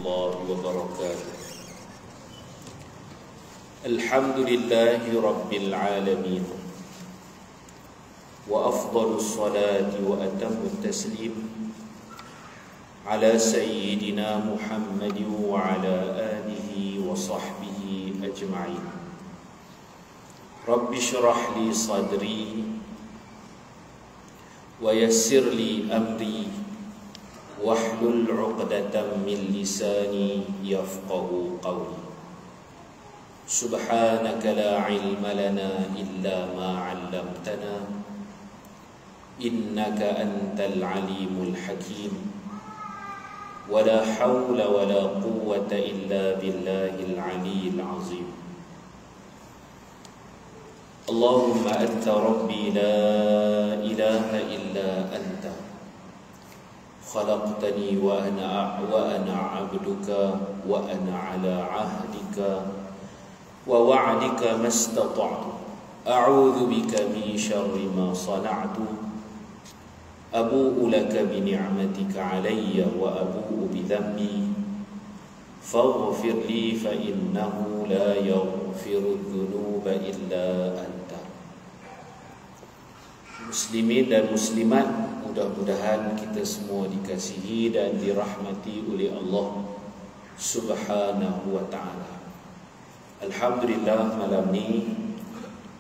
الله وبركاته. الحمد لله رب العالمين، وأفضل الصلاة وأتم التسليم على سيدنا محمد وعلى آله وصحبه أجمعين. رب اشرح لي صدري ويسر لي أمري واحلل عقدة من لساني يفقه قولي. سبحانك لا علم لنا إلا ما علمتنا إنك أنت العليم الحكيم. ولا حول ولا قوة إلا بالله العلي العظيم. اللهم أنت ربي لا إله إلا أنت، خلقتني وأنا عبدك، وأنا على عهدك ووعدك ما استطعت، أعوذ بك من شر ما صنعت، أبوء لك بنعمتك علي وأبوء بذنبي، فاغفر لي فإنه لا يغفر الذنوب إلا أنت. Muslimin dan muslimat, mudah-mudahan kita semua dikasihi dan dirahmati oleh Allah Subhanahu wa ta'ala. Alhamdulillah, malam ni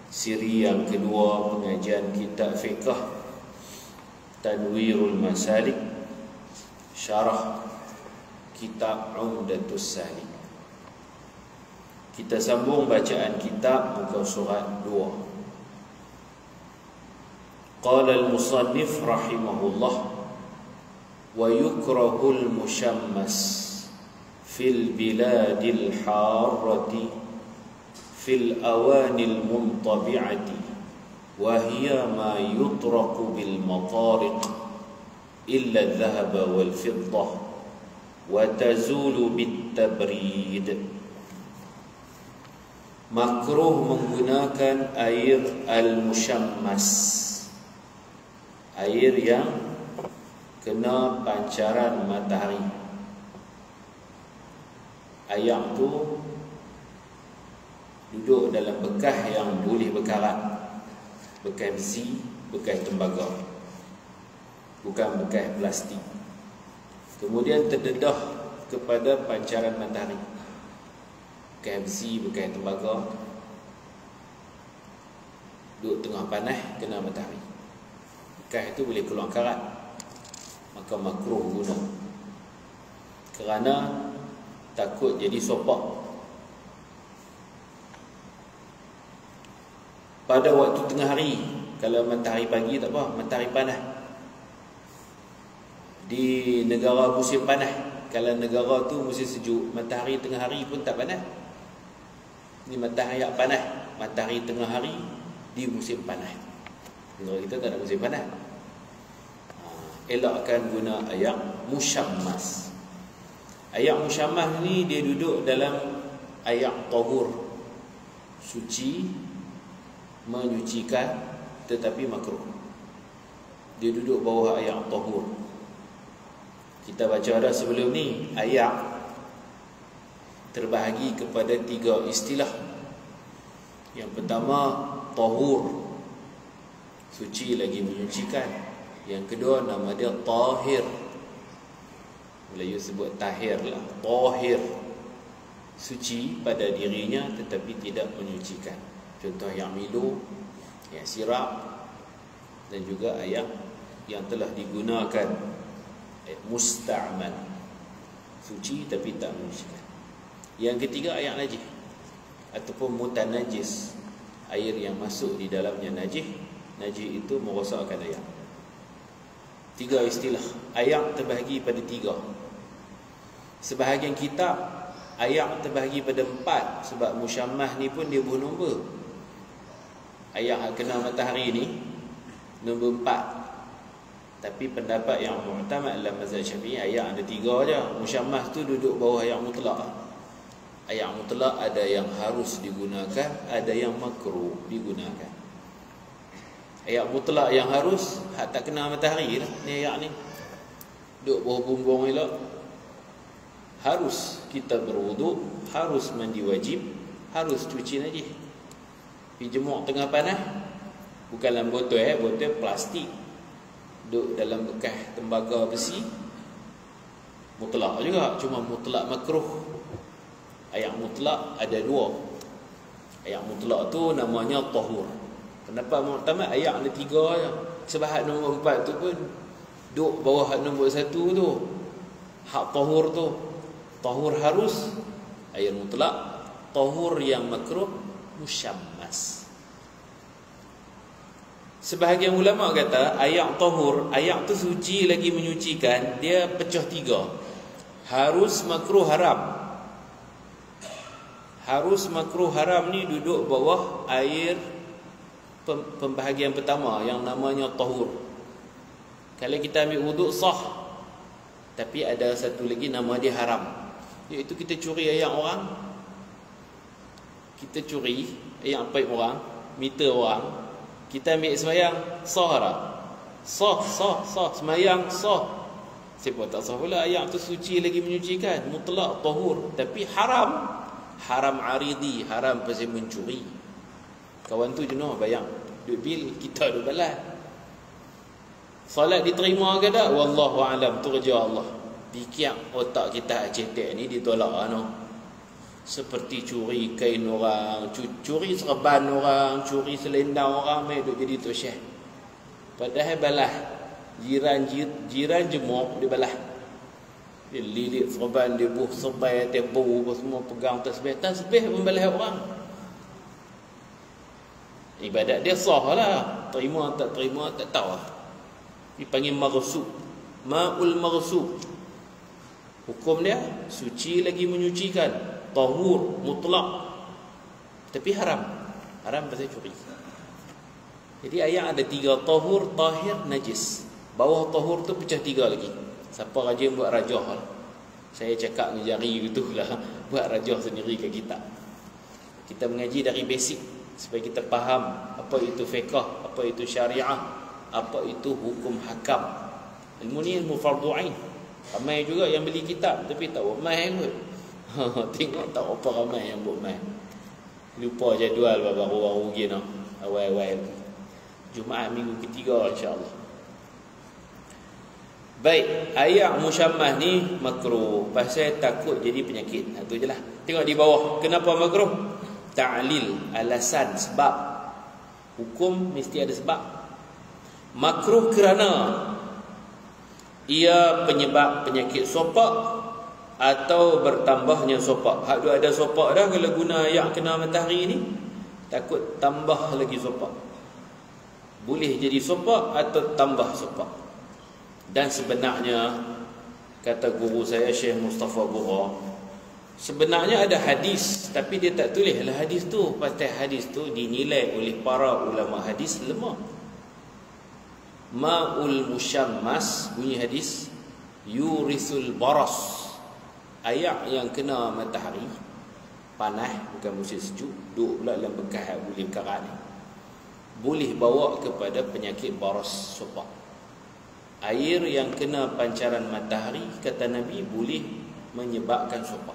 siri yang kedua pengajian kitab fiqh Tanwirul Masalik, syarah kitab Umdatus Salik. Kita sambung bacaan kitab muka surat 2. Qala al-musannif rahimahullah, wa yukrahul mushammas fil biladil harrati fil awanil muntabi'ati wa hiya ma yutraqu bil matariq illa adh-dhahaba wal fiddah wa tazulu bit tabrid. Makruh menggunakan air al-mushammas, air yang kena pancaran matahari. Air tu duduk dalam bekas yang boleh berkarat, bekas besi, bekas tembaga, bukan bekas plastik. Kemudian terdedah kepada pancaran matahari, bekas besi, bekas tembaga, duduk tengah panas, kena matahari, bekas itu boleh keluar karat, maka makruh guna, kerana takut jadi sopak. Pada waktu tengah hari, kalau matahari pagi tak apa, matahari panas. Di negara musim panas, kalau negara tu musim sejuk, matahari tengah hari pun tak panas. Ni matahari yang panas, matahari tengah hari di musim panas. Negara kita tak ada musim panas. Elakkan guna air musyammas. Air musyammas ni dia duduk dalam air tahur, suci, menyucikan, tetapi makruh. Dia duduk bawah air tahur. Kita baca dah sebelum ni, air terbahagi kepada 3 istilah. Yang pertama tahur, suci lagi menyucikan. Yang kedua nama dia tahir, Melayu sebut tahir lah, tahir, suci pada dirinya tetapi tidak menyucikan. Contoh yang Milo, yang sirap, dan juga air yang telah digunakan, musta'mal, suci tapi tak menyucikan. Yang ketiga air najis ataupun mutanajis, air yang masuk di dalamnya najis. Najis itu merosakkan air. 3 istilah. Air terbahagi pada 3. Sebahagian kitab air terbahagi pada 4, sebab musyammah ni pun dia bernombor. Air kena matahari ni nombor 4. Tapi pendapat yang mu'tamad dalam mazhab Syafi'i, ayat ada 3 aja. Musyammah tu duduk bawah ayat mutlak. Ayat mutlak ada yang harus digunakan, ada yang makruh digunakan. Ayat mutlak yang harus, hak tak kena matahari lah. Ni ayat ni duduk bawah bumbung elok. harus kita berwuduk, harus mandi wajib, harus cuci najis. Dijemur tengah panas, bukan dalam botol botol plastik, duduk dalam bekas tembaga besi, mutlak juga. Cuma mutlak makruh. Ayat mutlak ada dua. Ayat mutlak tu namanya tahur. Kenapa mu'tamad? Ayat ada 3 je. Sebab hak nombor 4 tu pun duduk bawah hak nombor 1 tu. Hak tahur tu, tahur harus, ayat mutlak. Tahur yang makruh, musyammas. Sebahagian ulama kata ayat tahur, ayat tu suci lagi menyucikan, dia pecah 3. Harus, makruh, haram. Harus, makruh, haram ni duduk bawah air pembahagian pertama yang namanya tahur. Kalau kita ambil wuduk sah, tapi ada satu lagi nama dia haram, iaitu kita curi ayam orang. Kita curi ayam paip orang, meter orang, kita ambil semayang, sah tak? Sah semayang sah. Siapa tak sah pula? Ayam tu suci lagi menyucikan, mutlak tahur. Tapi haram, haram aridi, haram pasal mencuri. Kawan tu jenuh bayang, duit bil, kita duk balas. Salat diterima ke tak? Wallahu alam, tu kerja Allah. Dikira otak kita cetek ni ditolak no. Seperti curi kain orang, curi serban orang, curi selendang orang, mai duk jadi tok syekh. Padahal balas. Jiran jemuk dia balas. Dia lilit serban, dia buh serban, tempo apa semua, pegang tasbih pun balas orang. Ibadat dia sah lah, terima tak terima tak tahu lah. Dipanggil maghsub, ma'ul maghsub. Hukum dia suci lagi menyucikan, tahur mutlak, tapi haram pasal curi. Jadi ayat ada 3, tahur, tahir, najis. Bawah tahur tu pecah 3 lagi. Siapa rajin buat rajah lah. Saya cakap ni jari gitulah, buat rajah sendiri ke kitab. Kita mengaji dari basic supaya kita faham apa itu fiqh, apa itu syariah, apa itu hukum hakam. Ilmu ni ilmu fardu ain. Ramai juga yang beli kitab tapi tak buat mai kot. Tengok tak apa ramai yang buat mai. Lupa jadual baru-baru gini awal-awal. Jumaat minggu ketiga insya-Allah. Baik, ayat musyammah ni makruh pasal takut jadi penyakit. Itu je lah. Tengok di bawah, kenapa makruh? Ta'lil, alasan, sebab. Hukum mesti ada sebab. Makruh kerana ia penyebab penyakit sopak atau bertambahnya sopak. Hak tu ada sopak dah, kalau guna ayat kena matahari ni takut tambah lagi sopak. Boleh jadi sopak atau tambah sopak. Dan sebenarnya kata guru saya Syekh Mustafa Bura, sebenarnya ada hadis tapi dia tak tulis lah hadis tu, pasal hadis tu dinilai oleh para ulama hadis lemah. Ma'ul musyammas, bunyi hadis, yurisul baras. Ayat yang kena matahari panas, bukan musim sejuk, duduk pula dalam bekas boleh karat ni, boleh bawa kepada penyakit baras, sopak. Air yang kena pancaran matahari, kata Nabi, boleh menyebabkan sopak.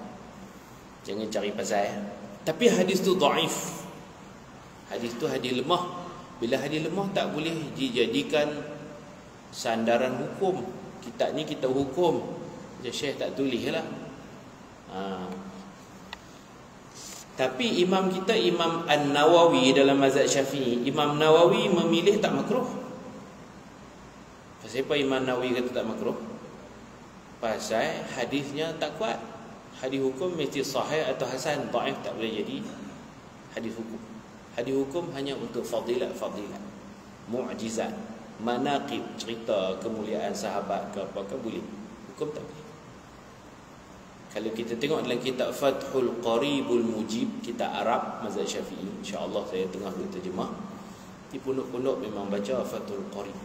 Jangan cari pasal. Tapi hadis tu dhaif. Hadis tu hadis lemah. Bila hadis lemah tak boleh dijadikan sandaran hukum. Kitab ni kita hukum. Syekh tak tulis lah. Tapi imam kita, Imam An-Nawawi dalam mazhab Syafi'i, Imam Nawawi memilih tak makruh. Pasal apa Imam Nawawi kata tak makruh? Pasal hadisnya tak kuat. Hadis hukum mesti sahih atau hasan, dhaif tak boleh jadi hadis hukum. Hadis hukum hanya untuk fadilat, mu'jizat, manaqib, cerita kemuliaan sahabat ke apa ke boleh. Hukum tak boleh. Kalau kita tengok dalam kitab Fathul Qaribul Mujib, kitab Arab mazhab Syafi'i, insya-Allah saya tengah dulu terjemah. Di pondok-pondok memang baca Fathul Qarib.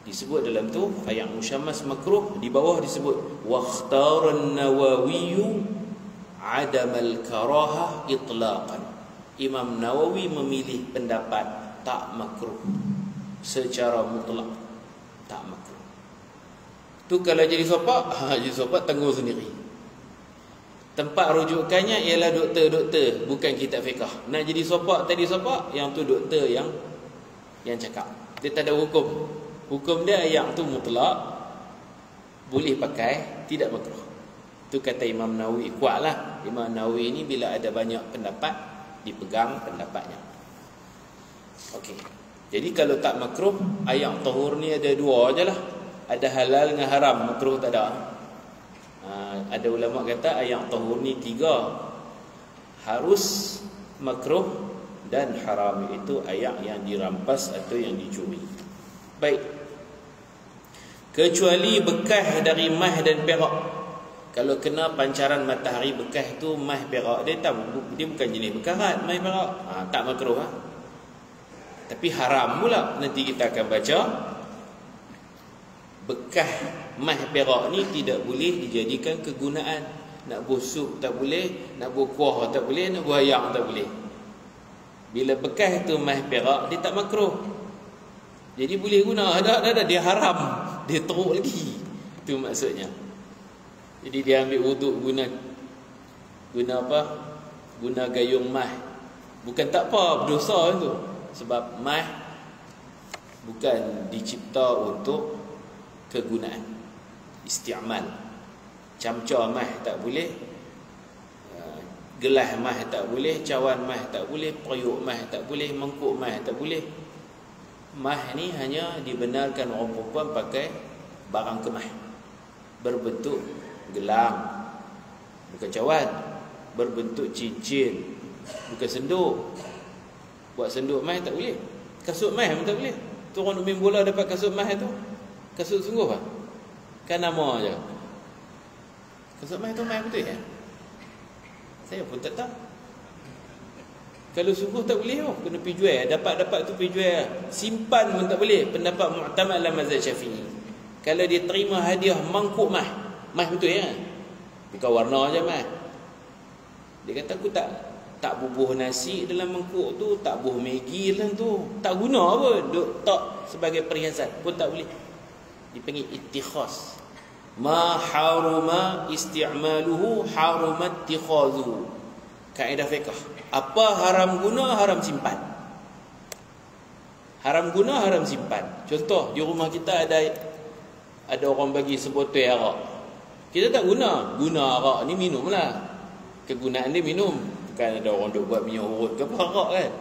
Disebut dalam tu ayat musyammas makruh, di bawah disebut waqtaran Nawawi adamal karahah itlaqan. Imam Nawawi memilih pendapat tak makruh secara mutlak, tak makruh. Tu kalau jadi sopak, jadi sopak tanggung sendiri. Tempat rujukannya ialah doktor-doktor, bukan kitab fiqh. Nak jadi sopak tadi sopak, yang tu doktor yang cakap. Dia tak ada hukum. Hukum dia yang tu mutlak, boleh pakai, tidak makruh. Tu kata Imam Nawawi, kuatlah. Imam Nawawi ni bila ada banyak pendapat, dipegang pendapatnya. Okey. Jadi kalau tak makruh, ayat tahur ni ada dua aje lah. Ada halal dengan haram, makruh tak ada. Ada ulama kata ayat tahur ni 3. Harus, makruh dan haram, itu ayat yang dirampas atau yang dicuri. Baik. Kecuali bekas dari mah dan perak. Kalau kena pancaran matahari bekas tu mah perak, dia bukan jenis bekarat, mah perak. Tak makruh Tapi haram pula. Nanti kita akan baca bekas mah perak ni tidak boleh dijadikan kegunaan. Nak buat sup tak boleh, nak buat kuah tak boleh, nak buat ayam tak boleh. Bila bekas tu mah perak, dia tak makruh. Jadi boleh guna. Dah dia haram. Dia teruk lagi. Itu maksudnya. Jadi dia ambil wuduk guna apa? Guna gayung mah. Bukan tak apa, berdosa itu. Sebab mah bukan dicipta untuk kegunaan, isti'mal. Camca mah tak boleh, gelas mah tak boleh, cawan mah tak boleh, periuk mah tak boleh, mangkuk mah tak boleh. Mah ni hanya dibenarkan orang perempuan pakai barang kemah, berbentuk gelang, bukan cawan, berbentuk cincin, bukan senduk. Buat senduk mah tak boleh, kasut mah pun tak boleh. Tu orang main bola dapat kasut mah tu, kasut sungguh lah, kan nama je. Kasut mah tu mah betul ya? Saya pun tak tahu. Kalau sungguh tak boleh, kena pergi jual. Dapat tu pergi jual. Simpan pun tak boleh. Pendapat mu'tamad dalam mazhab Syafi'i. Kalau dia terima hadiah mangkuk mah betul ya? Bukan warna je mah. Dia kata aku tak bubuh nasi dalam mangkuk tu, tak bubuh Maggi dalam tu, tak guna pun, duk tak sebagai perhiasan pun tak boleh. Dipanggil ittikhaz. Ma haruma isti'maluhu harumat ittikhazuhu. Kaedah fiqh. Apa haram guna, haram simpan. Haram guna, haram simpan. Contoh, di rumah kita ada orang bagi sebotol arak. Kita tak guna arak ni, minum lah. Kegunaan dia minum. Bukan ada orang duk buat minyak urut ke apa arak kan.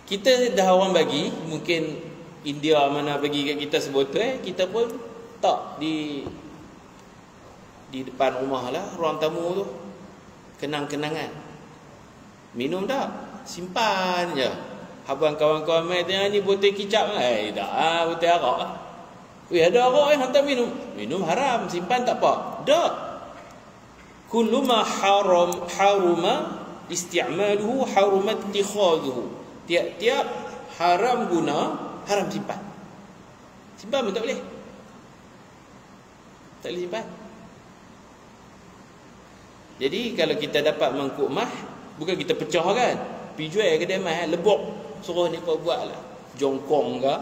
Kita dah orang bagi, mungkin India mana bagi kat kita sebotol, kita pun tak di depan rumah lah, ruang tamu tu, kenang-kenangan. Minum tak? Simpan je. Abang kawan-kawan mai tanya ni botol kicap tak botol arak lah. Ada arak hantar minum. Minum haram, simpan tak apa. Tak. Kullu ma haruma isti'maluhu harumat ittikhazuhu. Tiap-tiap haram guna, haram simpan. Simpan pun tak boleh. Tak boleh simpan. Jadi kalau kita dapat mangkuk mah, bukan kita pecah kan, pergi jual kedai mah, lebok, suruh ni buat lah jongkong ke,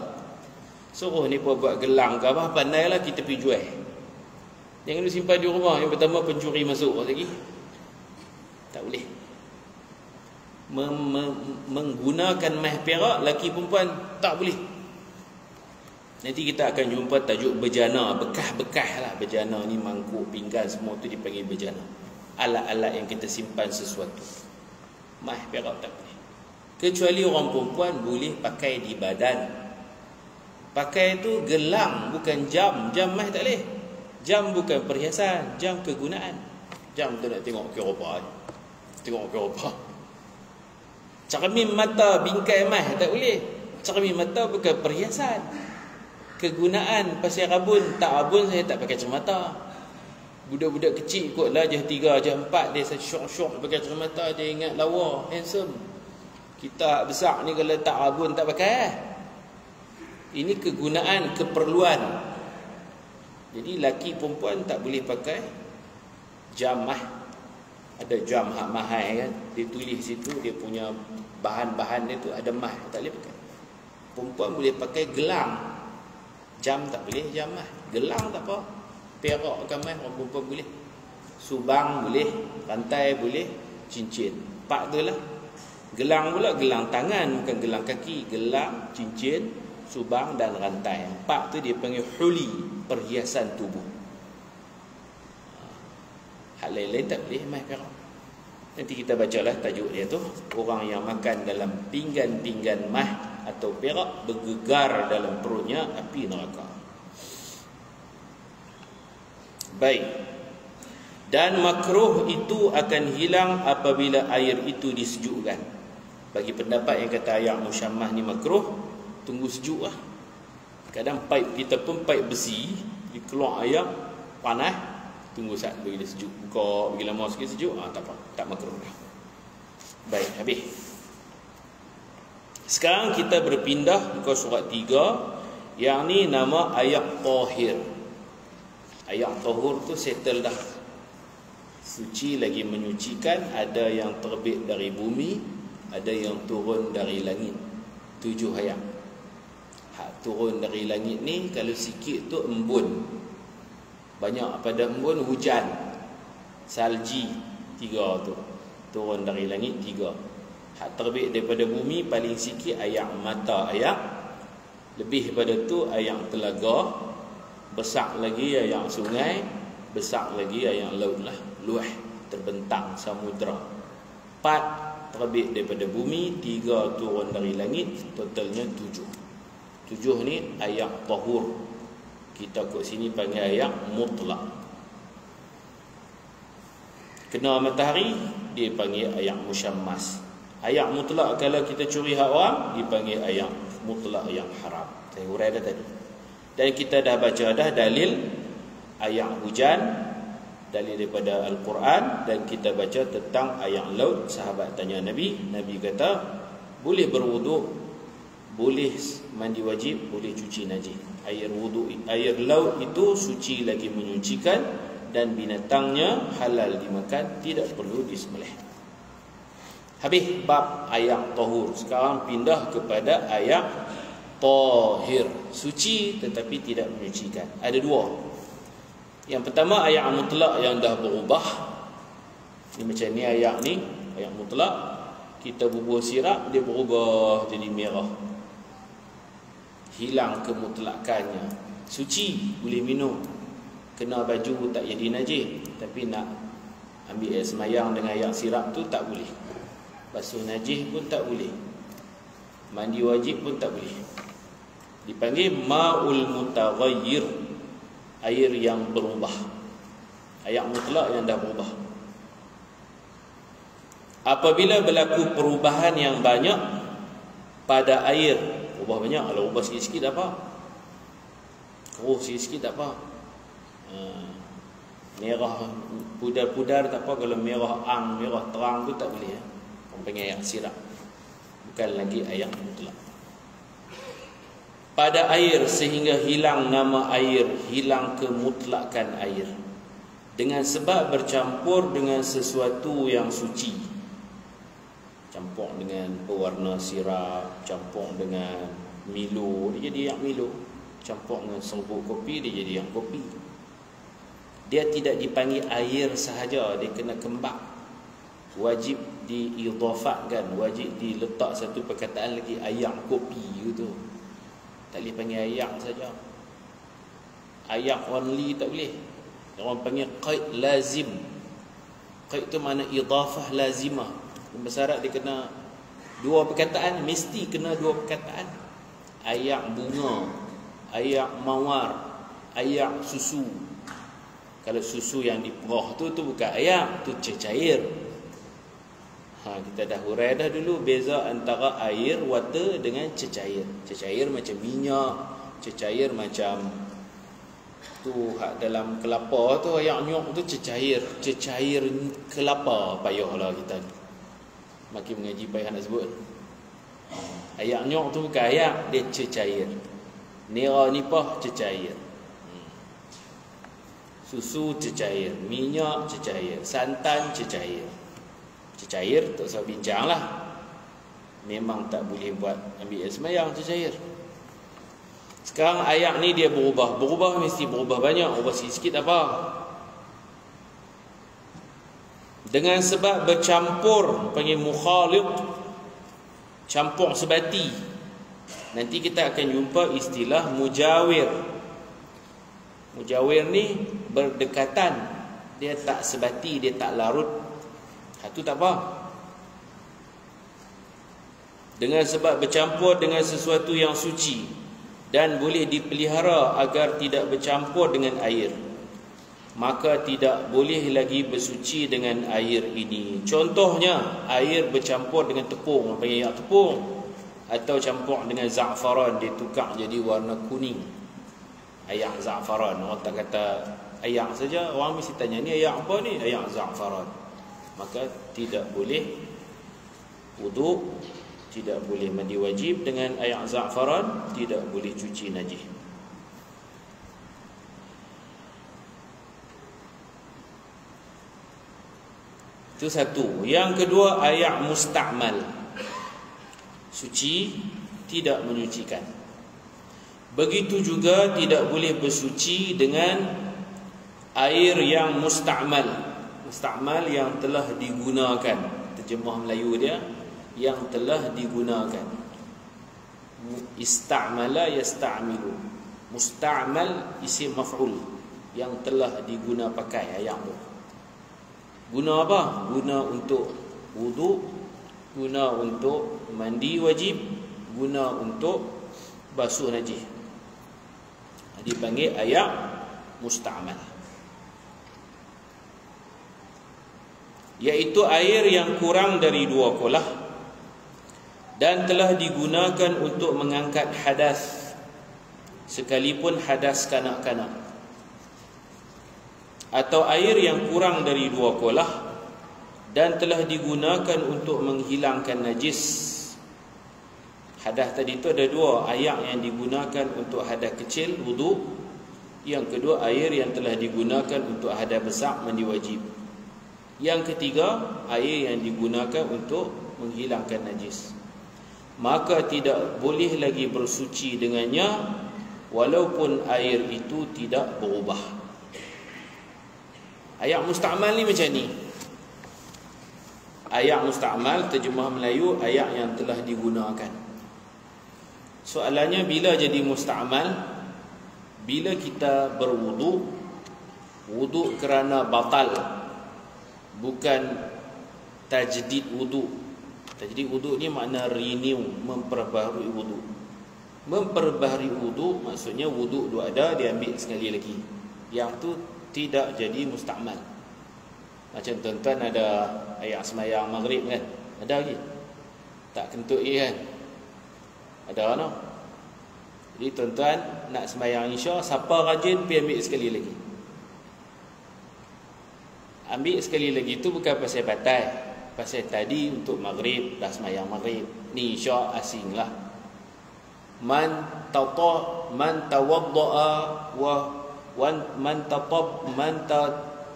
suruh ni buat gelang ke apa, pandailah kita pergi jual. Jangan lu simpan di rumah. Yang pertama pencuri masuk lagi. Tak boleh. Menggunakan mah perak laki perempuan tak boleh. Nanti kita akan jumpa tajuk bejana, bekas-bekas lah. Bejana ni mangkuk, pinggan, semua tu dipanggil bejana. Alat-alat yang kita simpan sesuatu. Mah perak tak boleh. Kecuali orang perempuan boleh pakai di badan. Pakai tu gelang, bukan jam. Jam mah tak boleh. Jam bukan perhiasan, jam kegunaan. Jam tu nak tengok keropa. Tengok keropa. Cermin mata, bingkai mah tak boleh. Cermin mata bukan perhiasan. Kegunaan. Pasal rabun, tak rabun saya tak pakai cermata. Budak-budak kecil kot lah, jah 3, jah 4, dia syok-syok pakai cermata, dia ingat lawa, handsome. Kita besar ni kalau tak rabun tak pakai. Ini kegunaan, keperluan. Jadi laki perempuan tak boleh pakai jam mah. Ada jam hak mahal kan, dia tulis situ dia punya bahan-bahan dia tu ada mah, tak boleh pakai. Perempuan boleh pakai gelang. Jam tak boleh, jam lah. Gelang tak apa. Perak ke mai, orang perempuan boleh. Subang boleh, rantai boleh, cincin. 4 tu lah. Gelang pula, gelang tangan, bukan gelang kaki. Gelang, cincin, subang dan rantai. 4 tu dia panggil huli, perhiasan tubuh. Hal lain-lain tak boleh mai perak. Nanti kita bacalah tajuk dia tu. Orang yang makan dalam pinggan-pinggan mah atau perak, bergegar dalam perutnya api neraka. Baik. Dan makruh itu akan hilang apabila air itu disejukkan. Bagi pendapat yang kata air musyammah ni makruh, tunggu sejuk lah. Kadang pipe kita pun pipe besi, dikeluar air panas, tunggu saat bagi dia sejuk. Buka, bagi lama sikit sejuk, tak apa, tak makruh dah. Baik, habis. Sekarang kita berpindah ke surat 3, yang ni nama ayat tahir. Ayat tahur tu settle dah. Suci lagi menyucikan. Ada yang terbit dari bumi, ada yang turun dari langit. 7 ayat. Hak turun dari langit ni, kalau sikit tu embun. Banyak pada embun hujan. Salji 3 tu. Turun dari langit 3. Hak terbit daripada bumi paling sikit ayat mata ayat. Lebih pada tu ayat telaga. Besar lagi ayat sungai. Besar lagi ayat laut lah. Luah terbentang samudra. 4 terbit daripada bumi, 3 turun dari langit. Totalnya 7. 7 ni ayat tahur. Kita kat sini panggil ayat mutlak. Kena matahari, dia panggil ayat musyammas. Ayat mutlak kalau kita curi hak orang, dipanggil ayat mutlak yang haram. Saya urai dah tadi. Dan kita dah baca dah dalil ayat hujan, dalil daripada Al-Quran, dan kita baca tentang ayat laut. Sahabat tanya Nabi, Nabi kata boleh berwuduk, boleh mandi wajib, boleh cuci najis. Air wuduk, air laut itu suci lagi menyucikan, dan binatangnya halal dimakan, tidak perlu disembelih. Habis bab ayat tahur. Sekarang pindah kepada ayat tahir, suci tetapi tidak menyucikan. Ada 2. Yang pertama ayat mutlak yang dah berubah. Ni macam ni ayat ni, ayat mutlak. Kita bubuh sirap, dia berubah jadi merah. Hilang kemutlakannya. Suci, boleh minum. Kena baju tak jadi najis. Tapi nak ambil air semayang dengan ayat sirap tu tak boleh. Basuh najis pun tak boleh. Mandi wajib pun tak boleh. Dipanggil ma'ul mutaghayyir, air yang berubah. Ayat mutlak yang dah berubah. Apabila berlaku perubahan yang banyak pada air, ubah banyak, kalau ubah sikit-sikit tak apa. Keruh sikit-sikit tak apa. Merah pudar-pudar tak apa. Kalau merah ang, merah terang tu tak boleh. Orang panggil ayat sirap. Bukan lagi ayat mutlak. Pada air sehingga hilang nama air, hilang kemutlakan air, dengan sebab bercampur dengan sesuatu yang suci. Campur dengan pewarna sirap, campur dengan Milo, dia jadi yang Milo. Campur dengan serbuk kopi, dia jadi yang kopi. Dia tidak dipanggil air sahaja, dia kena kembang. Wajib diidhafatkan, wajib diletak satu perkataan lagi, ayak kopi gitu. Tak boleh panggil ayak saja. Ayak only tak boleh. Orang panggil qaid lazim. Qaid tu mana idhafah lazimah. Bahasa Arab dia kena 2 perkataan, mesti kena 2 perkataan. Ayak bunga, ayak mawar, ayak susu. Kalau susu yang diperah tu bukan ayak, tu cecair. Kita dah hurai dah dulu beza antara air water dengan cecair. Cecair macam minyak, cecair macam tu hak dalam kelapa tu, ayak nyok tu cecair. Cecair kelapa payahlah kita. Makin mengaji payah nak sebut. Ayak nyok tu bukan ayak, dia cecair. Nira nipah cecair. Susu cecair, minyak cecair, santan cecair. Cecair tak usah bincang lah. Memang tak boleh buat ambil air semayang cecair. Sekarang ayat ni dia berubah. Berubah mesti berubah banyak. Berubah sikit-sikit apa? Dengan sebab bercampur, panggil mukhalid, campur sebati. Nanti kita akan jumpa istilah mujawir. Mujawir ni berdekatan. Dia tak sebati, dia tak larut. Itu tak apa. Dengan sebab bercampur dengan sesuatu yang suci dan boleh dipelihara agar tidak bercampur dengan air, maka tidak boleh lagi bersuci dengan air ini. Contohnya, air bercampur dengan tepung, panggil air tepung, atau campur dengan za'faran, dia tukar jadi warna kuning. Air za'faran. Orang tak kata air saja, orang mesti tanya, ni air apa ni? Air za'faran. Maka tidak boleh wuduk, tidak boleh mandi wajib dengan air za'faran, tidak boleh cuci najis. Itu satu. Yang kedua, air musta'mal, suci, tidak menyucikan. Begitu juga tidak boleh bersuci dengan air yang musta'mal. Musta'mal yang telah digunakan. Terjemah Melayu dia, yang telah digunakan. Ista'mala yasta'milu. Musta'mal isim maf'ul, yang telah diguna pakai ayat tu. Guna apa? Guna untuk wuduk, guna untuk mandi wajib, guna untuk basuh najis. Dipanggil air musta'mal, iaitu air yang kurang dari 2 kolah dan telah digunakan untuk mengangkat hadas, sekalipun hadas kanak-kanak, atau air yang kurang dari 2 kolah dan telah digunakan untuk menghilangkan najis. Hadas tadi itu ada 2. Air yang digunakan untuk hadas kecil, wuduk. Yang kedua, air yang telah digunakan untuk hadas besar, mandi wajib. Yang ketiga, air yang digunakan untuk menghilangkan najis. Maka tidak boleh lagi bersuci dengannya, walaupun air itu tidak berubah. Ayat musta'mal ni macam ni. Ayat musta'mal, terjemah Melayu, ayat yang telah digunakan. Soalannya, bila jadi musta'mal? Bila kita berwuduk, wuduk kerana batal, bukan tajdid wuduk. Tajdid wuduk ni makna renew, memperbaharui wuduk. Memperbaharui wuduk maksudnya wuduk tu ada, dia ambil sekali lagi. Yang tu tidak jadi musta'mal. Macam tuan-tuan ada ayat semayang maghrib kan, ada lagi tak kentut lagi kan, ada no? Jadi tuan-tuan nak semayang isya, siapa rajin pergi ambil sekali lagi. Ambil sekali lagi tu bukan pasal batal, pasal tadi untuk maghrib dah semayang maghrib, ni isya asing lah. Man tawadda'a wa man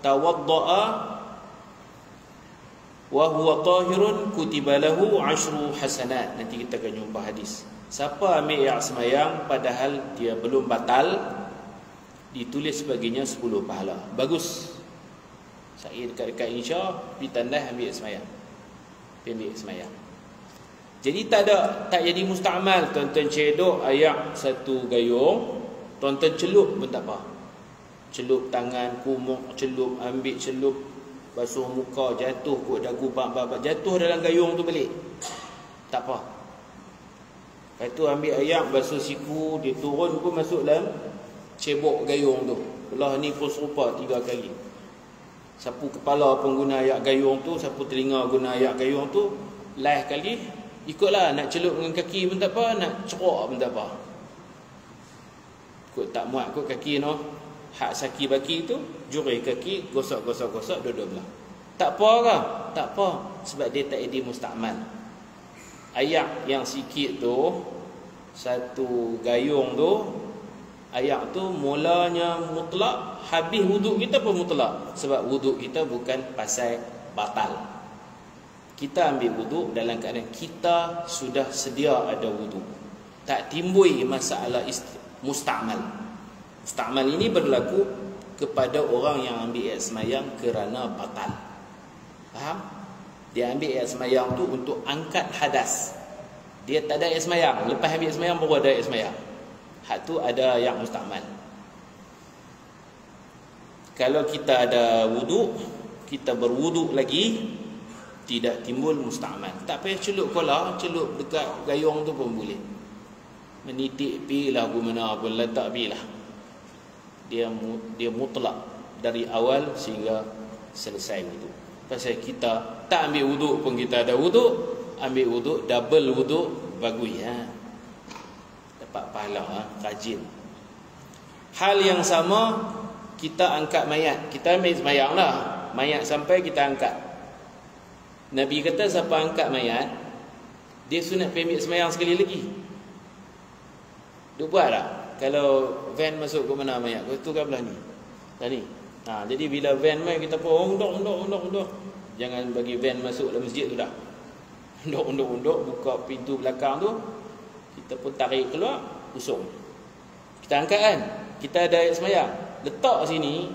tawadda'a wa huwa tahirun kutiba lahu 10 hasanat. Nanti kita akan jumpa hadis. Siapa ambil yang semayang padahal dia belum batal, ditulis baginya 10 pahala. Bagus. Saya dekat-dekat insya, pergi tandas ambil semayang. Ambil semayang. Jadi tak jadi musta'mal. Tuan-tuan cedok ayat satu gayung, tuan-tuan celup pun tak apa. Celup tangan, kumuk, celup, ambil celup, basuh muka, jatuh kot dagu, jatuh dalam gayung tu balik, tak apa. Lepas tu ambil ayam, basuh siku, dia turun pun masuk dalam cebok gayung tu. Belah ni pun serupa 3 kali. Sapu kepala pun guna ayat gayung tu, sapu telinga guna ayat gayung tu. Last kali ikutlah, nak celup dengan kaki pun tak apa, nak cerok pun tak apa. Kot tak muat kot kaki no, hak saki baki tu, juri kaki, gosok-gosok-gosok dua-dua belah. Tak apa ke? Tak apa, sebab dia tak jadi musta'mal. Ayat yang sikit tu, satu gayung tu, ayat tu mulanya mutlak, habis wuduk kita pun mutlak. Sebab wuduk kita bukan pasal batal. Kita ambil wuduk dalam keadaan kita sudah sedia ada wuduk. Tak timbul masalah musta'mal. Musta'mal ini berlaku kepada orang yang ambil ayat semayang kerana batal. Faham? Dia ambil ayat semayang tu untuk angkat hadas. Dia tak ada ayat semayang, lepas ambil ayat semayang baru ada ayat semayang. Hak tu ada yang musta'mal. Kalau kita ada wuduk, kita berwuduk lagi, tidak timbul musta'mal. Tak payah celup kola, celup dekat gayung tu pun boleh. Menitik pi lah ke mana pun, letak pi lah. Dia mutlak dari awal sehingga selesai wuduk. Pasal kita tak ambil wuduk pun kita ada wuduk, ambil wuduk, double wuduk, bagus dapat pahala, rajin. Hal yang sama, kita angkat mayat. Kita ambil semayang lah, mayat sampai kita angkat. Nabi kata siapa angkat mayat, dia sunat pergi ambil semayang sekali lagi. Dia buat tak? Kalau van masuk ke mana mayat, tu ke belah ni, ni. Jadi bila van mai, kita pun undok. Jangan bagi van masuk dalam masjid tu dah. Undok, buka pintu belakang tu, kita pun tarik keluar, usung. Kita angkat kan, kita ada ayat semayang, letak sini.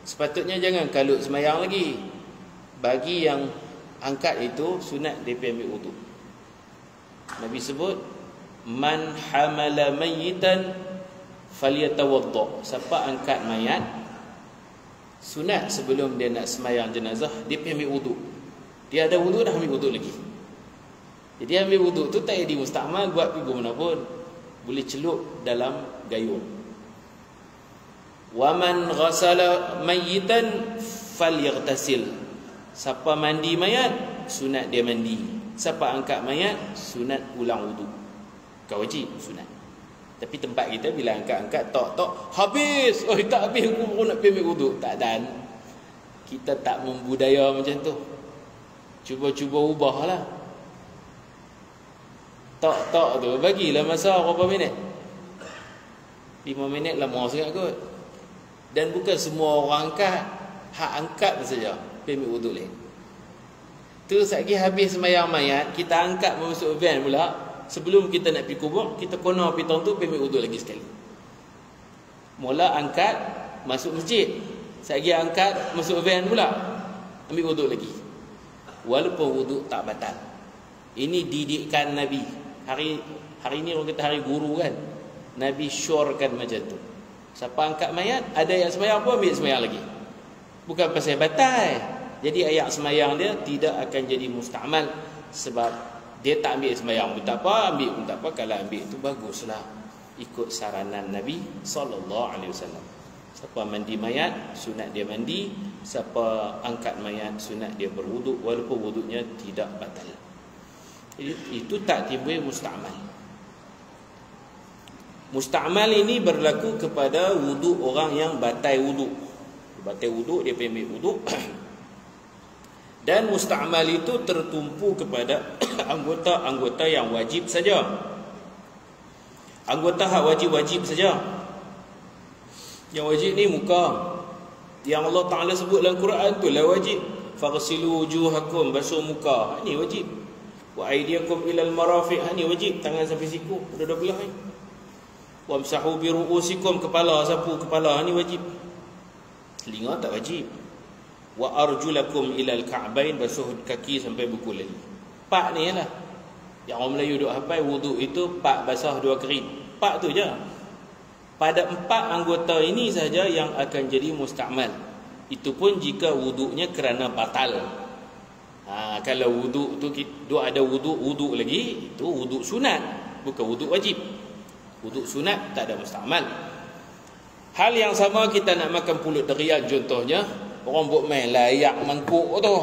Sepatutnya jangan kalut semayang lagi. Bagi yang angkat itu sunat dia pergi ambil wuduk. Nabi sebut, man hamala mayyitan falyatawadda. Siapa angkat mayat, sunat sebelum dia nak semayang jenazah, dia pergi ambil wuduk. Dia ada wuduk, dah ambil wuduk lagi. Jadi ambil wuduk tu tak jadi musta'mal, buat pergi mana pun, boleh celup dalam gayung. Wa man ghasala mayyitan falyaghtasil. Siapa mandi mayat, sunat dia mandi. Siapa angkat mayat, sunat ulang wuduk. Kau wajib sunat. Tapi tempat kita bila angkat-angkat tok habis. Oh tak habis, aku baru nak pergi ambil wuduk. Tak, dan kita tak membudaya macam tu. Cuba-cuba ubahlah. Tok tu bagilah masa berapa minit? 5 minit lama sangat kot. Dan bukan semua orang angkat, hak angkat saja pergi ambil wuduk lain. Tu sekali habis sembahyang mayat, kita angkat masuk van pula. Sebelum kita nak pergi kubur, kita kena pergi tong tu pergi ambil wuduk lagi sekali. Mula angkat masuk masjid, sekali angkat masuk van pula, ambil wuduk lagi. Walaupun wuduk tak batal. Ini didikan Nabi. Hari ni orang kata hari guru kan. Nabi syorkan macam tu. Siapa angkat mayat, ada ayat semayang pun ambil semayang lagi. Bukan pasal batal. Jadi ayat semayang dia tidak akan jadi musta'mal. Sebab dia tak ambil semayang pun tak apa, ambil pun tak apa. Kalau ambil tu baguslah, ikut saranan Nabi SAW. Siapa mandi mayat, sunat dia mandi. Siapa angkat mayat, sunat dia berwuduk, walaupun wuduknya tidak batal. Jadi itu tak timbul musta'mal. Musta'mal ini berlaku kepada wuduk orang yang batal wuduk. Batal wuduk, dia pergi ambil wuduk. Dan musta'mal itu tertumpu kepada anggota-anggota yang wajib saja. Anggota hak wajib-wajib saja. Yang wajib ni muka. Yang Allah Ta'ala sebut dalam Quran tu lah wajib. Faghsilu wujuhakum, basuh muka. Ini wajib. Wa aydiyakum ilal marafiq. Ini wajib. Tangan sampai siku. Dua belah ni. Wamsahu bi ru'usikum, kepala sapu kepala. Ini wajib. Telinga tak wajib. Wa arjulakum ilal ka'bain, basuh kaki sampai buku lali. 4 ni lah. Yang orang Melayu duk hafal wuduk itu 4 basah 2 kering. 4 tu je. Pada 4 anggota ini saja yang akan jadi musta'mal. Itu pun jika wuduknya kerana batal. Kalau wuduk tu duk ada wuduk lagi, itu wuduk sunat, bukan wuduk wajib. Wuduk sunat tak ada musta'mal. Hal yang sama kita nak makan pulut derian contohnya. Orang buat main layak mangkuk tu,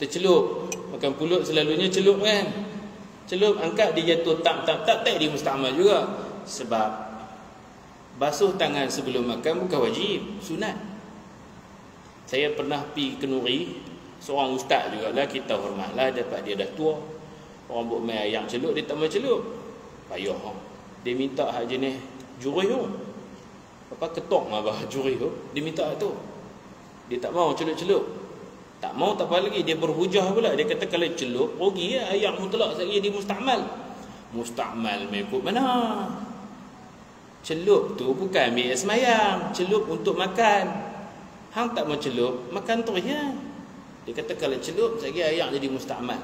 tercelup. Makan pulut selalunya celup kan. Celup, angkat, dia jatuh tak di musta'mal juga. Sebab basuh tangan sebelum makan bukan wajib, sunat. Saya pernah pergi Kenuri, seorang ustaz jugalah, kita hormatlah, dapat dia dah tua. Orang buat main ayam celup, dia tak mau celup. Payah. Dia minta hak jenis jurih tu. Apa ketok apa jurih tu, dia minta tu. Dia tak mau celup-celup. Tak mau tak apa lagi, dia berhujah pula. Dia kata kalau celup rugi ya, ayam mutlak sekali dia musta'mal. Musta'mal mengikut mana? Celup tu bukan ambil semayang, celup untuk makan. Hang tak mau celup, makan terus ya. Dia kata kalau celup, lagi ayak jadi musta'mal.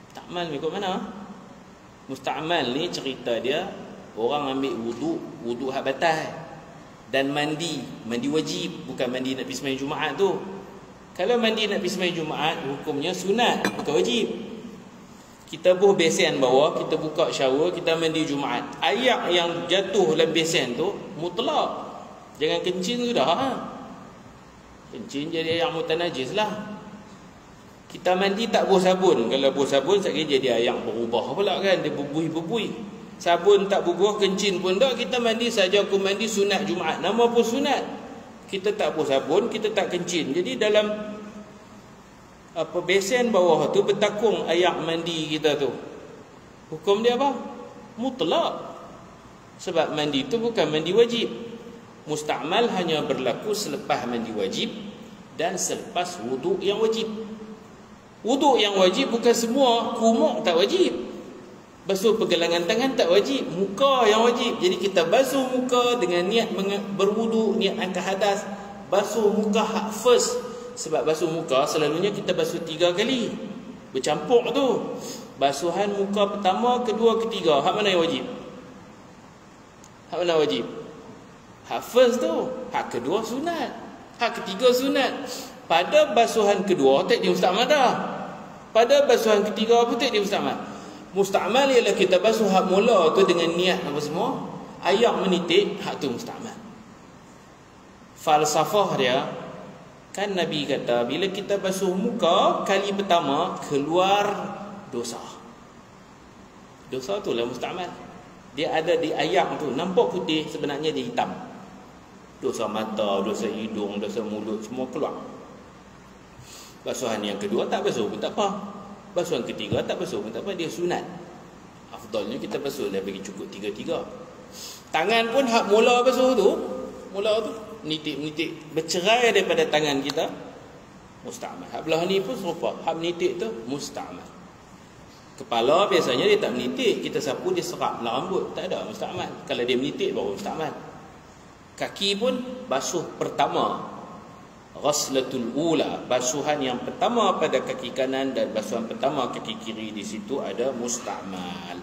Musta'mal ni ikut mana? Musta'mal ni cerita dia, orang ambil wudu hak batal. Dan mandi wajib, bukan mandi nak pergi sembahyang Jumaat tu. Kalau mandi nak pergi sembahyang Jumaat, hukumnya sunat, bukan wajib. Kita buh besen bawah, kita buka shower, kita mandi Jumaat. Ayak yang jatuh dalam besen tu mutlak. Jangan kencing sudah ha? Kencing jadi ayak mutanajis lah. Kita mandi tak buh sabun. Kalau buh sabun sekali jadi ayak berubah pula kan, dia bubui. Sabun tak bubuh, kencing pun tak. Kita mandi saja, aku mandi sunat Jumaat, nama pun sunat. Kita tak buh sabun, kita tak kencing. Jadi dalam besen bawah tu bertakung ayak mandi kita tu. Hukum dia apa? Mutlak. Sebab mandi tu bukan mandi wajib. Musta'mal hanya berlaku selepas mandi wajib dan selepas wuduk yang wajib. Wuduk yang wajib bukan semua, kumuk tak wajib. Basuh pergelangan tangan tak wajib, muka yang wajib. Jadi kita basuh muka dengan niat berwuduk, niat angkat hadas. Basuh muka hak first. Sebab basuh muka selalunya kita basuh 3 kali, bercampur tu. Basuhan muka pertama, kedua, ketiga. Hak mana yang wajib? Hak mana wajib? Hak first tu. Hak kedua sunat, hak ketiga sunat. Pada basuhan kedua tak dia musta'mal dah. Pada basuhan ketiga pun tak dia musta'mal. Musta'mal ialah kita basuh hak mula tu dengan niat apa semua. Ayak menitik, hak tu musta'mal. Falsafah dia, kan Nabi kata bila kita basuh muka kali pertama keluar dosa. Dosa tu lah musta'mal. Dia ada di ayak tu, nampak putih sebenarnya dia hitam. Dosa mata, dosa hidung, dosa mulut semua keluar. Basuhan yang kedua tak basuh pun tak apa. Basuhan ketiga tak basuh pun tak apa, dia sunat. Afdalnya kita basuh dah bagi cukup 3-3. Tangan pun hak mula basuh tu, mula tu menitik bercerai daripada tangan kita, musta'mal. Hak belah ni pun serupa, hak menitik tu musta'mal. Kepala biasanya dia tak menitik, kita sapu dia serap lah rambut, tak ada musta'mal. Kalau dia menitik baru musta'mal. Kaki pun basuh pertama, ghaslatul ula, basuhan yang pertama pada kaki kanan dan basuhan pertama kaki kiri, di situ ada musta'mal.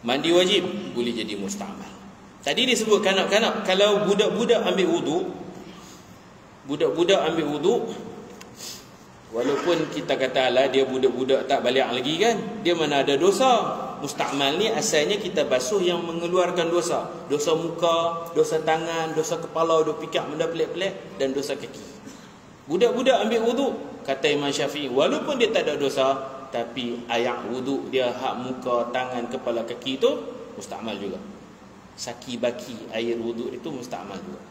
Mandi wajib boleh jadi musta'mal. Tadi disebut kanak-kanak, kalau budak-budak ambil wudu, walaupun kita kata lah dia budak-budak tak balik lagi kan, dia mana ada dosa. Musta'mal ni asalnya kita basuh yang mengeluarkan dosa. Dosa muka, dosa tangan, dosa kepala, dosa pikak benda pelik-pelik, dan dosa kaki. Budak-budak ambil wudu, kata Imam Syafi'i, walaupun dia tak ada dosa, tapi ayak wudu dia hak muka, tangan, kepala, kaki tu musta'mal juga. Saki baki air wudu itu musta'mal juga.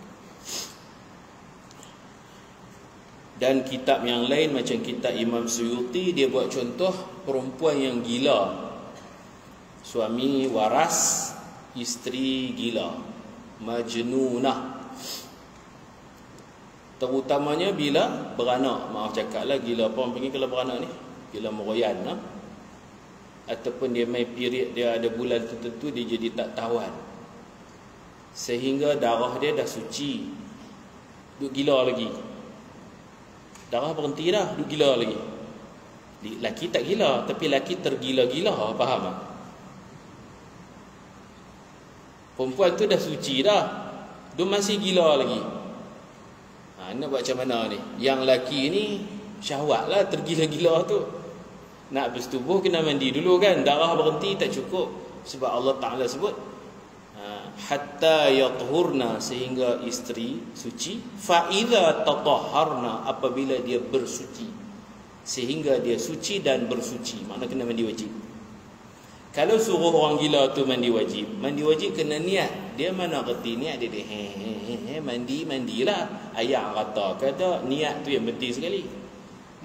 Dan kitab yang lain macam kitab Imam Suyuti, dia buat contoh perempuan yang gila. Suami waras, isteri gila, majnunah. Terutamanya bila beranak. Maaf cakap lah, gila apa orang panggil kalau beranak ni? Gila meroyan lah. Ataupun dia main period, dia ada bulan tertentu, dia jadi tak tahuan, sehingga darah dia dah suci, duk gila lagi. Darah berhenti dah, duk gila lagi. Laki tak gila, tapi laki tergila-gila, faham tak? Perempuan tu dah suci dah, dia masih gila lagi. Nak buat macam mana ni? Yang laki ni syahwat lah, tergila-gila tu. Nak bersetubuh kena mandi dulu kan, darah berhenti tak cukup. Sebab Allah Ta'ala sebut hatta yathurna, sehingga isteri suci. Fa idza tatahharna, apabila dia bersuci, sehingga dia suci dan bersuci, makna kena mandi wajib. Kalau suruh orang gila tu mandi wajib kena niat. Dia mana reti niat dia mandilah. Ayat kata kata niat tu yang penting sekali.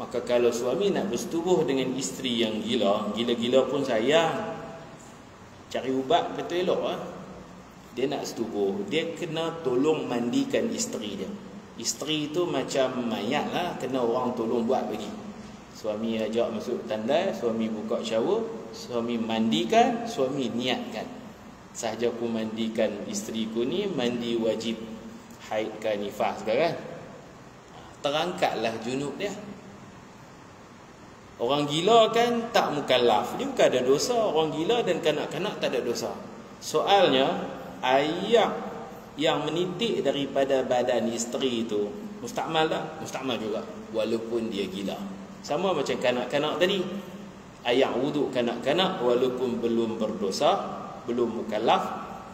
Maka kalau suami nak bersetubuh dengan isteri yang gila-gila pun sayang, cari ubat betul elok lah. Dia nak setubuh, dia kena tolong mandikan isteri dia. Isteri tu macam mayat lah, kena orang tolong buat bagi. Suami ajak masuk tandai, suami buka shower, suami mandikan, suami niatkan. Sahaja aku mandikan isteriku ni mandi wajib haid ke nifas ke kan, terangkatlah junub dia. Orang gila kan tak mukallaf, dia bukan ada dosa. Orang gila dan kanak-kanak tak ada dosa. Soalnya air yang menitik daripada badan isteri itu mustakmal tak? Mustakmal juga, walaupun dia gila. Sama macam kanak-kanak tadi, air wuduk kanak-kanak walaupun belum berdosa, belum mukallaf,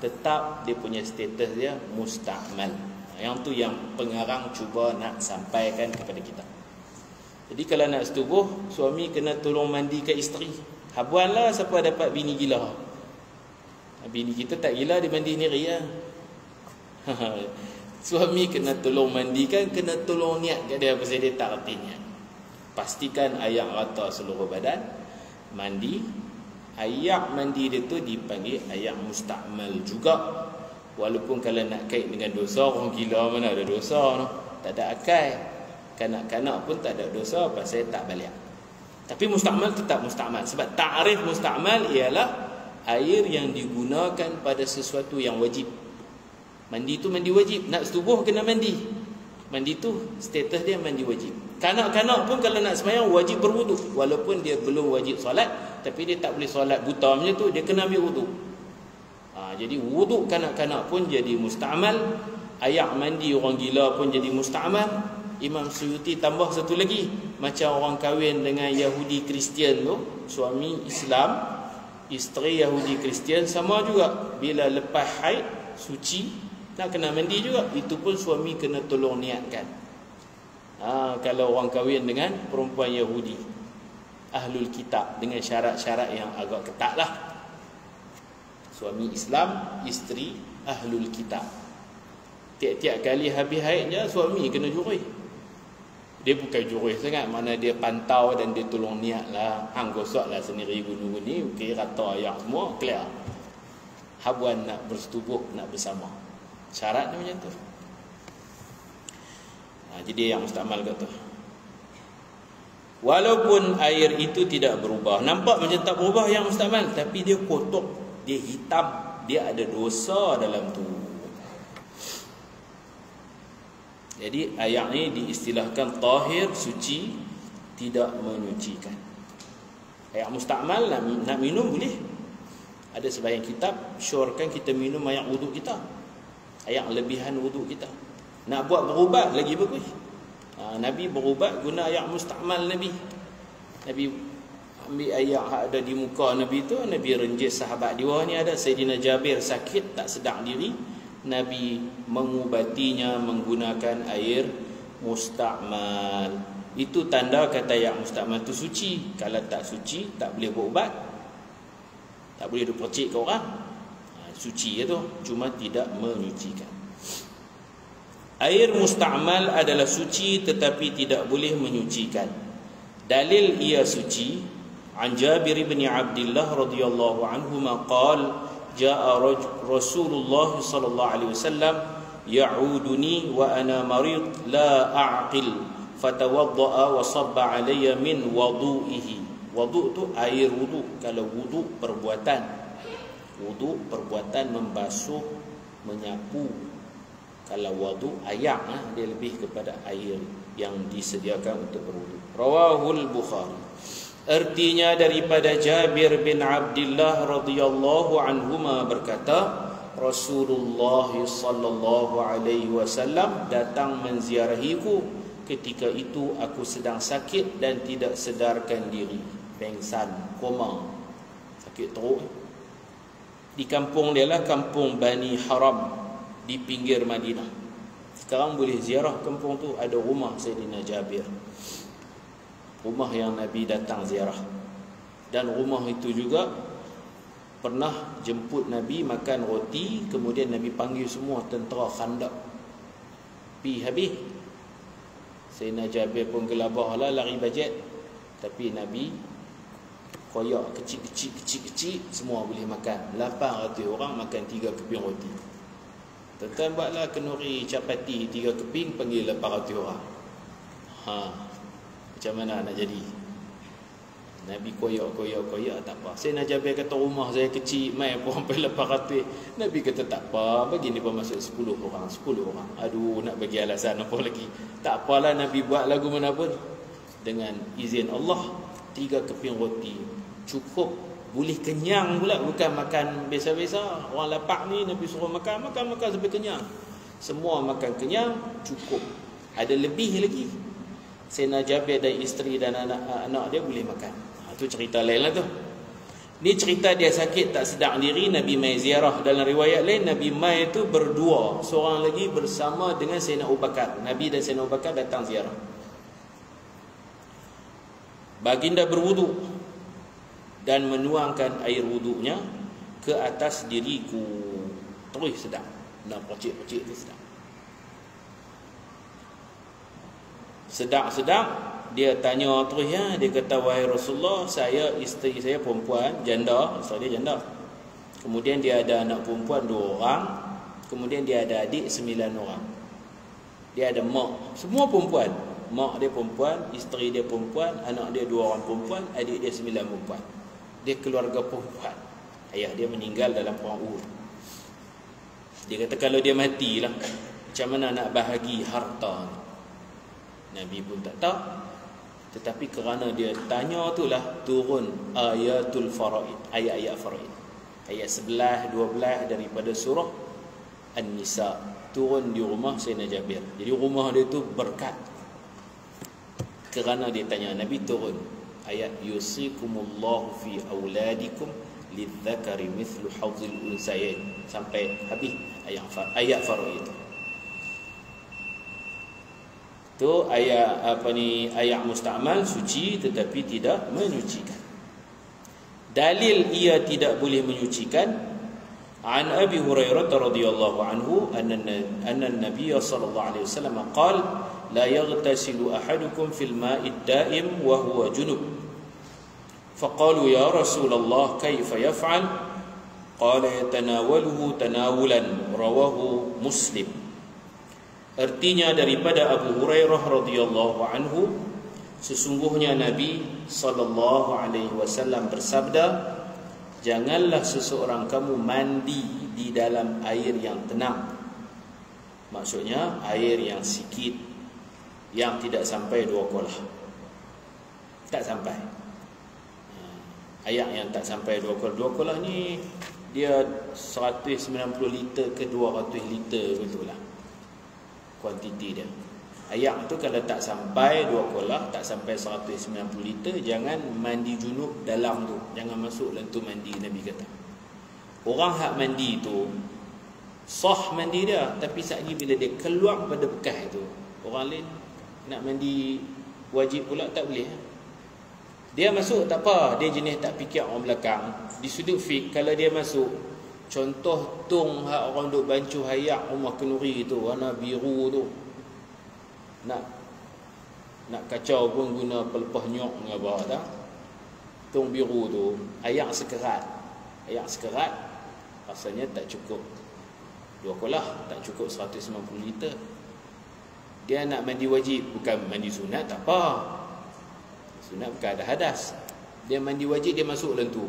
tetap dia punya status dia mustakmal. Yang tu yang pengarang cuba nak sampaikan kepada kita. Jadi kalau nak setubuh, suami kena tolong mandikan isteri. Habuanlah siapa dapat bini gila. Bini kita tak gila, dia mandi sendiri lah. Suami kena tolong mandikan, kena tolong niat kat dia, pasal dia tak reti niat. Pastikan air rata seluruh badan, mandi. Air mandi dia tu dipanggil air mustakmal juga. Walaupun kalau nak kait dengan dosa, orang gila mana ada dosa no? Tak ada akal. Kanak-kanak pun tak ada dosa pasal tak balik. Tapi mustakmal tetap mustakmal. Sebab ta'rif mustakmal ialah air yang digunakan pada sesuatu yang wajib. Mandi tu mandi wajib. Nak setubuh kena mandi. Mandi tu status dia mandi wajib. Kanak-kanak pun kalau nak sembahyang wajib berwuduk. Walaupun dia belum wajib solat, tapi dia tak boleh solat buta macam tu, dia kena ambil wuduk. Jadi wuduk kanak-kanak pun jadi mustakmal. Air mandi orang gila pun jadi mustakmal. Imam Suyuti tambah satu lagi, macam orang kahwin dengan Yahudi Kristian tu, suami Islam, isteri Yahudi Kristian, sama juga. Bila lepas haid suci nak kena mandi juga. Itu pun suami kena tolong niatkan. Kalau orang kahwin dengan perempuan Yahudi Ahlul Kitab, dengan syarat-syarat yang agak ketat lah. Suami Islam, isteri Ahlul Kitab. Tiap-tiap kali habis haid je, suami kena jurih. Dia bukan jurih sangat, mana dia pantau dan dia tolong niat lah. Hang gosok lah sendiri gunung ni, okay, rata ayak semua, clear. Habuan nak bersetubuh, nak bersama. Syarat dia macam tu. Jadi yang mustakmal kat tu. Walaupun air itu tidak berubah, nampak macam tak berubah yang mustakmal, tapi dia kotor, dia hitam, dia ada dosa dalam tu. Jadi ayat ni diistilahkan tahir, suci, tidak menyucikan. Ayat mustakmal nak minum boleh. Ada sebahagian kitab syorkan kita minum ayat wuduk kita, ayat lebihan wuduk kita. Nak buat berubat lagi bagus. Nabi berubat guna ayat mustakmal Nabi. Nabi ambil ayat ada di muka Nabi tu, Nabi renjis sahabat dia. Ni ada Sayyidina Jabir sakit tak sedar diri, Nabi mengubatinya menggunakan air mustakmal. Itu tanda kata ayat mustakmal tu suci. Kalau tak suci tak boleh berubat, tak boleh dipercik ke orang. Suci itu, cuma tidak menyucikan. Air mustakmal adalah suci tetapi tidak boleh menyucikan. Dalil ia suci, an Jabir bin Abdullah radhiyallahu anhu qala jaa Rasulullah sallallahu alaihi wasallam ya'uduni wa ana marid la a'qil fatawaddaa wa sabba alayya min wudu'ihi. Wudu' tu air wudu'. Kalau wudu' perbuatan, wudu' perbuatan membasuh, menyapu. Kalau wudu' ayak, dia lebih kepada air yang disediakan untuk berwudu. Rawahul Bukhari. Artinya daripada Jabir bin Abdullah radhiyallahu anhuma berkata, Rasulullah sallallahu alaihi wasallam datang menziarahiku. Ketika itu aku sedang sakit dan tidak sedarkan diri, pengsan, koma, sakit teruk. Di kampung dia lah, kampung Bani Haram di pinggir Madinah. Sekarang boleh ziarah kampung tu, ada rumah Sayyidina Jabir, rumah yang Nabi datang ziarah. Dan rumah itu juga pernah jemput Nabi makan roti, kemudian Nabi panggil semua tentera Khandaq, pi habis. Sayyidina Jabir pun gelabah lah, lari bajet. Tapi Nabi koyak kecil-kecil semua boleh makan. 800 orang makan 3 keping roti. Tuan-tuan buatlah kenduri capati 3 keping, panggil 800 orang. Macam mana nak jadi? Nabi koyak tak apa. Sayyidina Jabir kata rumah saya kecil, mai pun sampai 800. Nabi kata tak apa, bagi ni pun masuk 10 orang. Aduh, nak bagi alasan apa lagi. Tak apalah, Nabi buat lagu mana pun. Dengan izin Allah, 3 keping roti cukup, boleh kenyang pula, bukan makan biasa-biasa. Orang lapar ni Nabi suruh makan sampai kenyang. Semua makan kenyang, cukup. Ada lebih lagi. Sayyidina Jabir dan isteri dan anak dia boleh makan. Itu cerita lain lah tu. Ni cerita dia sakit tak sedar diri, Nabi mai ziarah. Dalam riwayat lain, Nabi mai itu berdua, seorang lagi bersama dengan Sayyidina Abu Bakar. Nabi dan Sayyidina Abu Bakar datang ziarah. Baginda berwuduk dan menuangkan air wuduknya ke atas diriku. Terus sedap. Nak percik-percik tu sedap. Sedap-sedap. Dia tanya terus ya. Dia kata, wahai Rasulullah, isteri saya perempuan, janda. Isteri dia janda. Kemudian dia ada anak perempuan 2 orang. Kemudian dia ada adik 9 orang. Dia ada mak. Semua perempuan. Mak dia perempuan, isteri dia perempuan, anak dia 2 orang perempuan, adik dia 9 perempuan. Dia keluarga perempuan. Ayah dia meninggal dalam perang Uhud. Dia kata kalau dia matilah, macam mana nak bahagi harta ni? Nabi pun tak tahu. Tetapi kerana dia tanya itulah turun ayatul faraid, ayat-ayat faraid. Ayat 11, 12 daripada surah An-Nisa turun di rumah Sayyidina Jabir. Jadi rumah dia tu berkat. Kerana dia tanya, Nabi turun ayat yusikumullahu fi auladikum lidzakari mithlu hadzil unsayain sampai habis ayat faraid. Tu ayat ayat musta'mal, suci tetapi tidak menyucikan. Dalil ia tidak boleh menyucikan, an Abi Hurairah radhiyallahu anhu anna an-nabiy sallallahu alaihi wasallam qala la yaghtasilu ahadukum fil ma'i ad-da'im wa huwa junub. Faqalu ya Rasulullah kayfa yaf'al? Qala yatanawaluhu tanawulan, rawahu Muslim. Artinya daripada Abu Hurairah radhiyallahu anhu, sesungguhnya Nabi sallallahu alaihi wasallam bersabda, janganlah seseorang kamu mandi di dalam air yang tenang. Maksudnya air yang sikit, yang tidak sampai 2 kolah. Tak sampai. Air yang tak sampai 2 kolah. 2 kolah ni dia 190 liter ke 200 liter betul lah kuantiti dia. Air tu kalau tak sampai 2 kolah, tak sampai 190 liter, jangan mandi junub dalam tu. Jangan masuk dalam tu mandi, Nabi kata. Orang hak mandi tu sah mandi dia, tapi sekali bila dia keluar pada bekas tu, orang lain nak mandi wajib pula tak boleh. Dia masuk tak apa, dia jenis tak fikir orang belakang. Di sudut fik, kalau dia masuk, contoh tong hak orang duk bancuh ayak rumah kenduri tu, warna biru tu, nak kacau pun guna pelepah nyok dengan bawah tak? Tong biru tu ayak sekerat. Ayak sekerat rasanya tak cukup 2 kolah, tak cukup 190 liter. Dia nak mandi wajib, bukan mandi sunat, tak apa. Sunat bukan ada hadas. Dia mandi wajib, dia masuk dalam tu,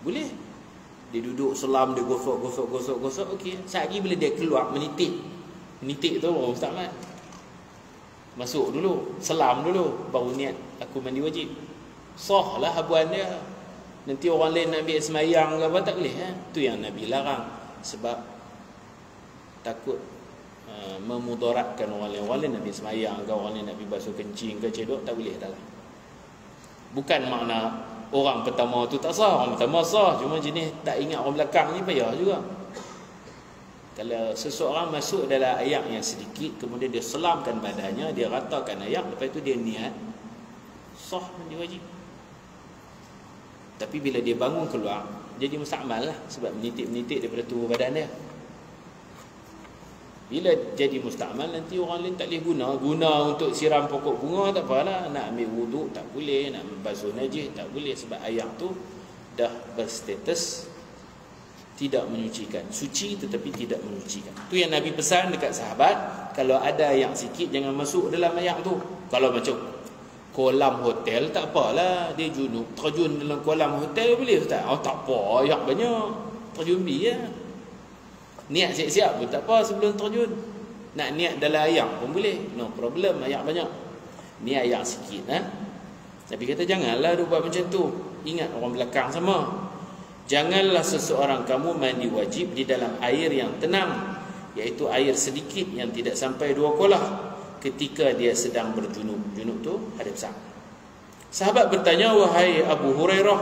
boleh. Dia duduk selam, dia gosok, okey. Sekali bila dia keluar menitik tu baru mustahil. Masuk dulu, selam dulu, baru niat aku mandi wajib. Sah lah habuan dia. Nanti orang lain nak ambil semayang ke apa, tak boleh. Tu yang Nabi larang. Sebab takut memudaratkan orang lain. Orang lain nak ambil semayang ke, orang lain nak ambil basuh kencing ke, cedok, tak boleh dah lah. Bukan makna orang pertama tu tak sah, orang pertama sah, cuma jenis tak ingat orang belakang ni payah juga. Kalau seseorang masuk dalam air yang sedikit, kemudian dia selamkan badannya, dia ratakan air, lepas tu dia niat, sah mandi wajib. Tapi bila dia bangun keluar, jadi musta'mal lah, sebab menitik-menitik daripada tubuh badan dia. Bila jadi musta'mal, nanti orang lain tak boleh guna untuk siram pokok bunga, tak apalah. Nak ambil wuduk tak boleh, nak basuh najis tak boleh, sebab air tu dah berstatus tidak menyucikan. Suci tetapi tidak menyucikan. Tu yang Nabi pesan dekat sahabat, kalau ada yang sikit jangan masuk dalam air tu. Kalau macam kolam hotel tak apalah, dia junub terjun dalam kolam hotel boleh tak? Oh tak apa, ayak banyak, terjun bi ya. Niat siap-siap pun tak apa sebelum terjun. Nak niat dalam ayak pun boleh, no problem, ayak banyak. Ni ayak sikit Tapi kata janganlah dia buat macam tu. Ingat orang belakang sama. Janganlah seseorang kamu mandi wajib di dalam air yang tenang, iaitu air sedikit yang tidak sampai 2 kolah, ketika dia sedang berjunub. Junub tu ada besar. Sahabat bertanya, wahai Abu Hurairah,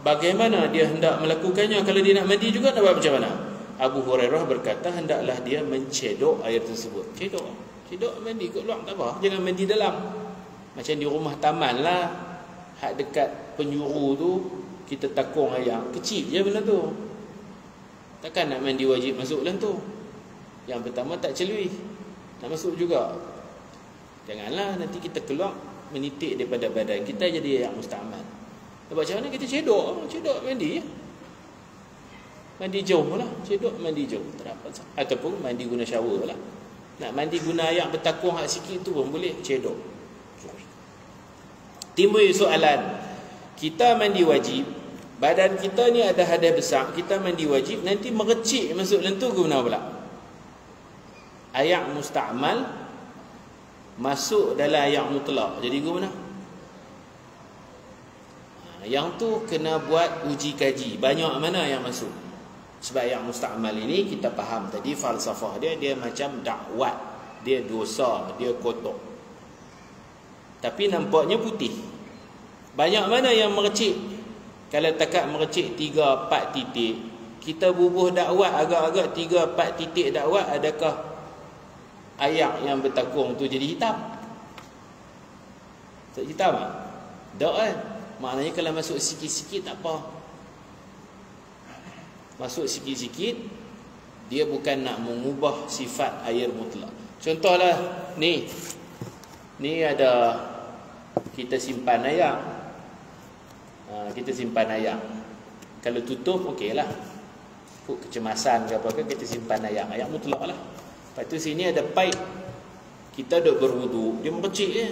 bagaimana dia hendak melakukannya? Kalau dia nak mandi juga nak buat macam mana? Abu Hurairah berkata, hendaklah dia mencedok air tersebut. Cedok mandi kat luar tak apa, jangan mandi dalam. Macam di rumah taman lah, hak dekat penjuru tu kita takung air kecil je benda tu. Takkan nak mandi wajib masuk dalam tu. Yang pertama tak celui, nak masuk juga. Janganlah nanti kita keluar menitik daripada badan kita jadi air musta'mal. Sebab macam mana kita cedok mandi mandi jauh lah, cedok mandi jauh tak dapat. Ataupun mandi guna shower lah. Nak mandi guna air bertakung hak sikit tu pun boleh, cedok. Timbul soalan, kita mandi wajib, badan kita ni ada hadas besar, kita mandi wajib, nanti merecik masuk dalam tu ke mana pula? Air musta'mal masuk dalam air mutlak, jadi ke mana? Yang tu kena buat uji kaji, banyak mana yang masuk. Sebab air musta'mal ini kita faham tadi falsafah dia macam dakwat, dia dosa, dia kotor, tapi nampaknya putih. Banyak mana yang merecik? Kalau takat merecik 3-4 titik, kita bubuh dakwat agak-agak 3-4 titik dakwat, adakah air yang bertakung tu jadi hitam? Tak hitam tak? Tak kan? Maknanya kalau masuk sikit-sikit tak apa. Masuk sikit-sikit, dia bukan nak mengubah sifat air mutlak. Contohlah ni ada, kita simpan air, kita simpan air. Kalau tutup okey lah, kecemasan ke apa ke, kita simpan air mutlak lah. Lepas tu sini ada paip, kita duk berwudu, dia merecik je.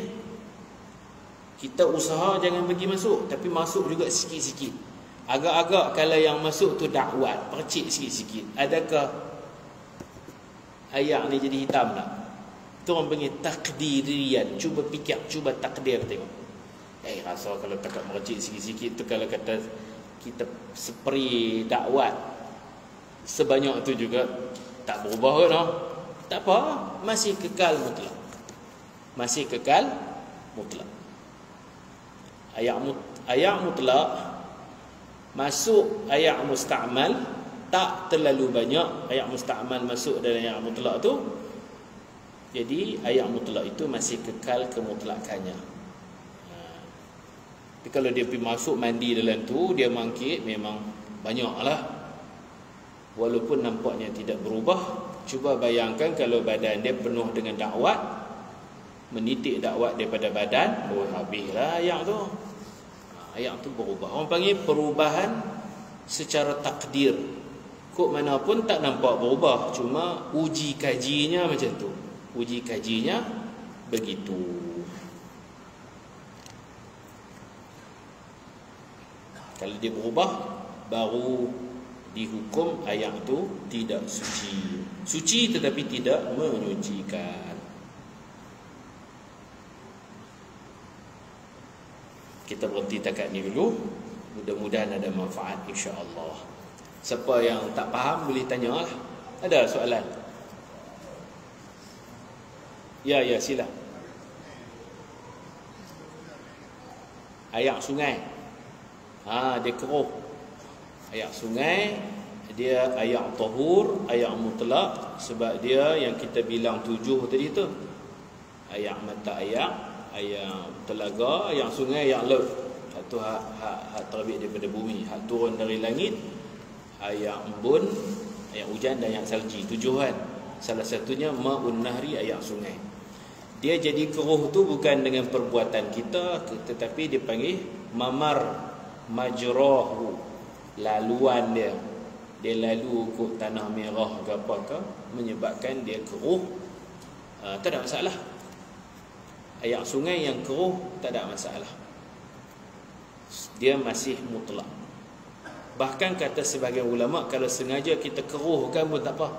Kita usaha jangan bagi masuk, tapi masuk juga sikit-sikit. Agak-agak kalau yang masuk tu dakwat, percik sikit-sikit, adakah air ni jadi hitam tak? Itu orang panggil takdirian. Cuba fikir, cuba takdir tengok. Rasa kalau takat mercik sikit-sikit tu, kalau kata kita spray dakwat sebanyak tu juga tak berubah kan? Tak apa, masih kekal mutlak. Masih kekal mutlak. Air mutlak masuk air musta'mal, tak terlalu banyak air musta'mal masuk dalam air mutlak tu. Jadi air mutlak itu masih kekal kemutlakannya. Tapi kalau dia pergi masuk mandi dalam tu, dia mangkit, memang banyaklah. Walaupun nampaknya tidak berubah. Cuba bayangkan kalau badan dia penuh dengan dakwat, menitik dakwat daripada badan, habislah air tu. Air tu berubah. Orang panggil perubahan secara takdir. Kok mana pun tak nampak berubah, cuma uji kajinya macam tu. Uji kajinya begitu. Kalau dia berubah, baru dihukum ayat tu tidak suci. Suci tetapi tidak menyucikan. Kita berhenti takat ni dulu. Mudah-mudahan ada manfaat, insya-Allah. Siapa yang tak faham boleh tanya lah. Ada soalan? Ya, sila. Air sungai. Dia keruh. Air sungai, dia air tahur, air mutlak. Sebab dia yang kita bilang 7 tadi tu. Air mata air telaga, air sungai, air laut. Satu hak terbit daripada bumi, hak turun dari langit, air embun, air hujan dan air salji. 7 kan. Salah satunya ma'un nahri, air sungai. Dia jadi keruh tu bukan dengan perbuatan kita, tetapi dia panggil mamar majrahu, laluan dia. Dia lalu ke tanah merah ke apa ke, menyebabkan dia keruh. Tak ada masalah. Air sungai yang keruh tak ada masalah, dia masih mutlak. Bahkan kata sebagian ulama, kalau sengaja kita keruhkan pun tak apa.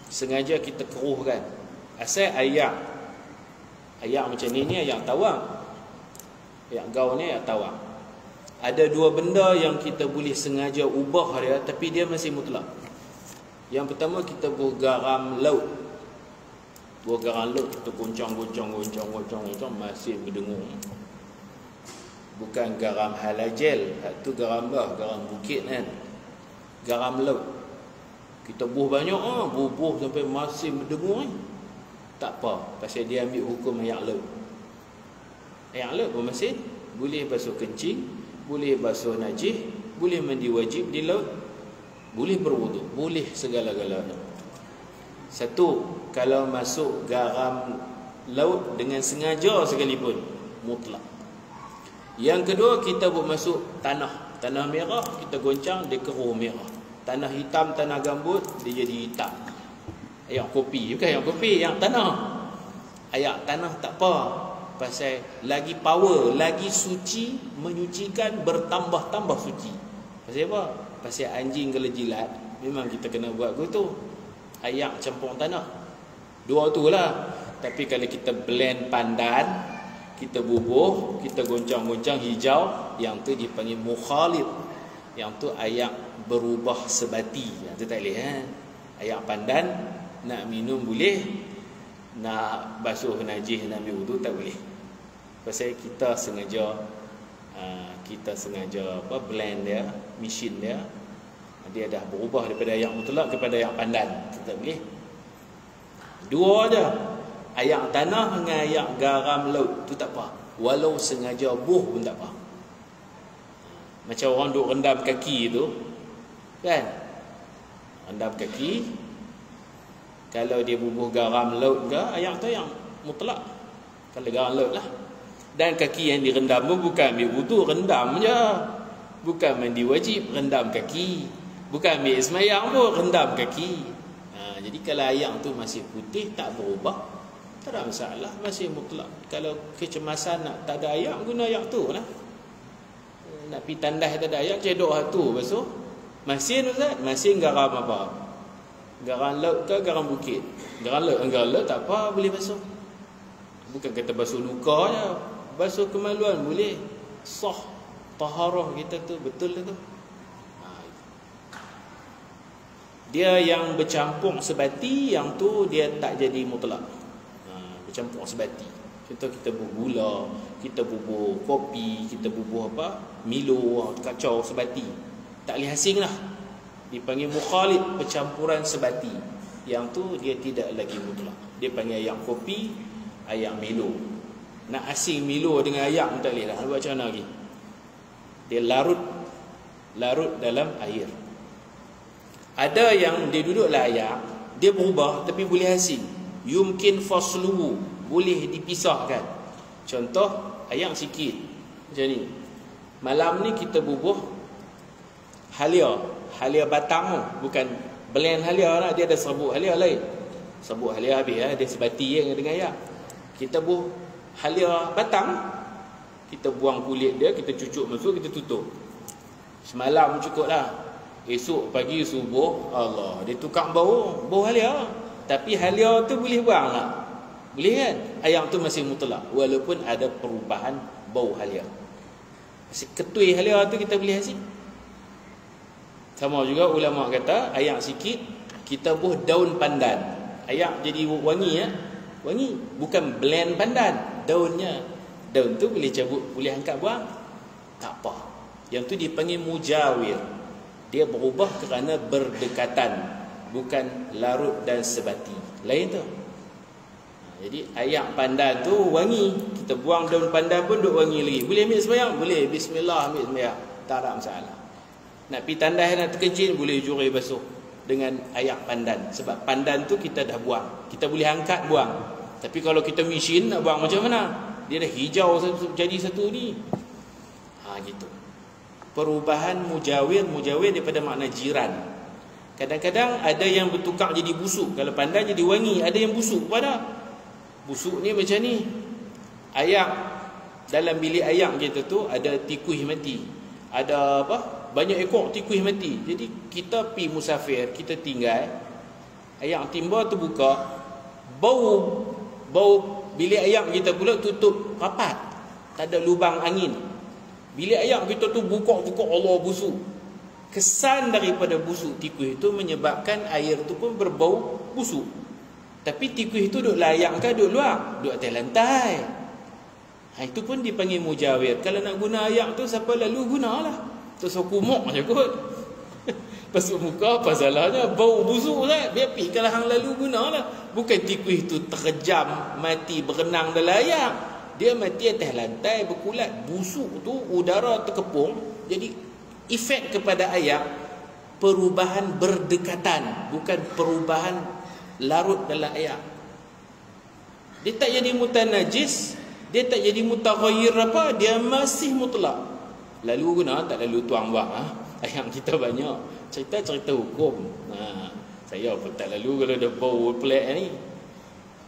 Sengaja kita keruhkan, asal air macam ni air tawar, air gaul ni air tawar. Ada dua benda yang kita boleh sengaja ubah dia, tapi dia masih mutlak. Yang pertama, kita buah garam laut. Buah garam laut kita goncang masih berdengung. Bukan garam halajel, tu garam garam bukit kan. Garam laut kita buah banyak, buah sampai masih berdengung tak apa, pasal dia ambil hukum air laut. Air laut pun masih boleh basuh kencing, boleh basuh najis, boleh mandi wajib di laut, boleh berwuduk, boleh segala-galanya. Satu, kalau masuk garam laut dengan sengaja sekalipun, mutlak. Yang kedua, kita buat masuk tanah merah, kita goncang, dia keruh merah. Tanah hitam, tanah gambut, dia jadi hitam. Air kopi, bukan air kopi, yang tanah. Air tanah tak apa, pasal lagi power, lagi suci, menyucikan, bertambah-tambah suci. Pasal apa? Pasal anjing kalau jilat, memang kita kena buat gitu. Air campur tanah, dua tu lah. Tapi kalau kita blend pandan, kita bubuh, kita goncang-goncang hijau, yang tu dipanggil mukhalid. Yang tu air berubah sebati, yang tu tak boleh kan? Air pandan nak minum boleh, nak basuh najis, nak ambil wudu tak boleh. Pasal kita sengaja blend dia, mesin dia dah berubah daripada air mutlak kepada air pandan, tak boleh. Dua aja, air tanah dengan air garam laut tu tak apa, walau sengaja buh pun tak apa. Macam orang duk rendam kaki tu kan, rendam kaki, kalau dia bubuh garam laut ke, air tu yang mutlak, kalau garam laut lah. Dan kaki yang direndam pun bukan ambil wudu, rendam je. Bukan mandi wajib, rendam kaki. Bukan ambil semayang pun, rendam kaki. Jadi kalau air tu masih putih, tak berubah, tak ada masalah, masih mutlak. Kalau kecemasan nak tak ada air, guna air tu lah. Nak pergi tandas tak ada air, cedok tu basuh. Masin Ustaz, masin garam apa? Garam laut ke garam bukit? Garam laut tak apa, boleh basuh. Bukan kata basuh luka je, basuh kemaluan boleh. Sah taharah kita tu betul tu. Dia yang bercampur sebati, yang tu dia tak jadi mutlak. Bercampur sebati. Contoh kita bubuh gula, kita bubuh kopi, kita bubuh apa? Milo, kacau sebati. Tak boleh asing lah. Dipanggil mukhalid, percampuran sebati. Yang tu dia tidak lagi mutlak. Dia panggil air kopi, air Milo. Nak asing Milo dengan air pun tak boleh lah. Buat macam mana lagi? Dia larut dalam air. Ada yang dia duduklah air, dia berubah tapi boleh asing. Yumkin fasluhu, boleh dipisahkan. Contoh, air sikit macam ni. Malam ni kita bubuh halia batang, bukan blend halia lah. Dia ada serbuk halia lain. Serbuk halia habis lah, dia sebati yang dengan air. Kita buh halia batang, kita buang kulit dia, kita cucuk masuk, kita tutup. Semalam cukup lah. Esok pagi subuh, Allah, dia tukar bau halia. Tapi halia tu boleh buang tak? Boleh kan? Air tu masih mutlak, walaupun ada perubahan bau halia. Masih ketui halia tu kita boleh hasil. Sama juga ulama kata, air sikit kita buh daun pandan, air jadi wangi ya. Wangi, bukan blend pandan, daunnya. Daun tu boleh cabut, boleh angkat buang, tak apa. Yang tu dipanggil mujawir. Dia berubah kerana berdekatan, bukan larut dan sebati. Lain tu. Jadi air pandan tu wangi, kita buang daun pandan pun duk wangi lagi. Boleh ambil sembahyang? Boleh. Bismillah ambil sembahyang, tak ada masalah. Nak pergi tandas, nak terkencing, boleh juri basuh dengan air pandan. Sebab pandan tu kita dah buang, kita boleh angkat buang. Tapi kalau kita mesin nak buang macam mana? Dia dah hijau jadi satu ni. Gitu. Perubahan mujawir daripada makna jiran. Kadang-kadang ada yang bertukar jadi busuk. Kalau pandan jadi wangi, ada yang busuk pada. Busuk ni macam ni. Ayak, dalam bilik ayak kita tu ada tikus mati. Ada apa? Banyak ekor tikus mati. Jadi kita pi musafir, kita tinggal, ayak timba tu buka, bau bilik ayak kita pula tutup rapat. Tak ada lubang angin. Bilik ayak kita tu buka, Allah busuk. Kesan daripada busuk tikus itu menyebabkan air tu pun berbau busuk. Tapi tikus itu duduk layak ke duduk luar? Duduk atas lantai. Itu pun dipanggil mujawir. Kalau nak guna ayak tu, siapa lalu gunalah. Terus kumuk je kot. Pasuk muka, apa salahnya? Bau busuk lah. Biar pergi kalau hang lalu gunalah. Bukan tikus itu terjam, mati, berenang dalam ayak. Dia mati atas lantai, berkulat. Busuk tu, udara terkepung. Jadi, efek kepada ayak, perubahan berdekatan. Bukan perubahan larut dalam ayak. Dia tak jadi mutanajis, dia tak jadi mutaghayyir apa, dia masih mutlak. Lalu guna, tak lalu tuang buang. Ayak kita banyak cerita hukum. Saya pun tak lalu kalau ada bau pelik ni.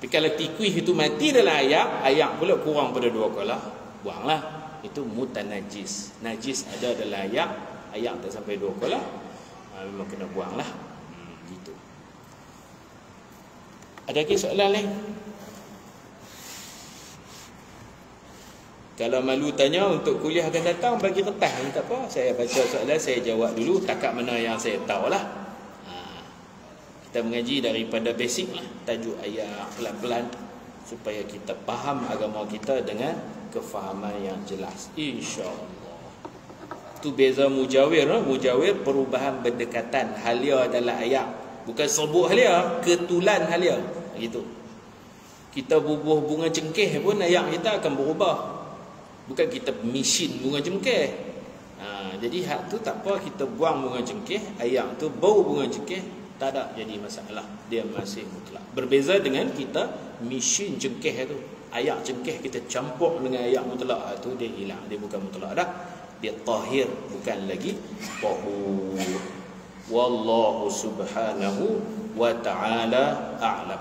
Tapi kalau tikus itu mati dalam ayak pula kurang pada 2 kolah, buanglah. Itu mutanajis. Najis ada dalam ayak tak sampai 2 kolah, memang kena buanglah. Gitu. Ada lagi soalan lain? Kalau malu tanya untuk kuliah akan datang, bagi kertas ni tak apa. Saya baca soalan, saya jawab dulu takat mana yang saya tahulah. Kita mengaji daripada basic lah, tajuk ayat pelan-pelan supaya kita faham agama kita dengan kefahaman yang jelas, insya-Allah. Tu beza mujawir. Mujawir perubahan berdekatan halia dalam ayat. Bukan sebut halia, ketulan halia. Gitu. Kita bubuh bunga cengkeh pun ayat kita akan berubah. Bukan kita mesin bunga cengkeh. Jadi hak tu tak apa, kita buang bunga cengkeh, ayat tu bau bunga cengkeh, tak ada jadi masalah. Dia masih mutlak. Berbeza dengan kita mesin cengkeh tu. Ayat cengkeh kita campur dengan ayat mutlak tu, dia hilang. Dia bukan mutlak dah. Dia tahir, bukan lagi tahur. Wallahu subhanahu wa ta'ala a'lam.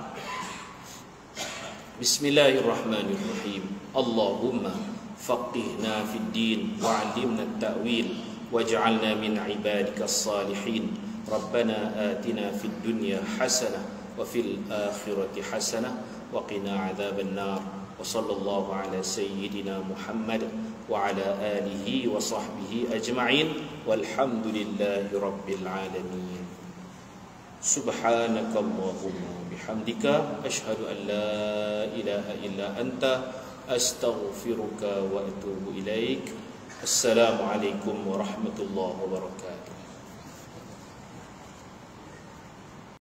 Bismillahirrahmanirrahim. Allahumma faqihna fid din wa'allimna at-ta'wil waj'alna min ibadikas salihin. Rabbana atina fid dunya hasanah wa fil akhirati hasanah wa qina adzaban nar. Wa sallallahu ala sayyidina Muhammad wa ala alihi wa sahbihi ajma'in walhamdulillahi rabbil alamin. Subhanakallahumma bihamdika asyhadu an la ilaha illa anta astaghfiruka wa atubu ilaik. Assalamualaikum warahmatullahi wabarakatuh.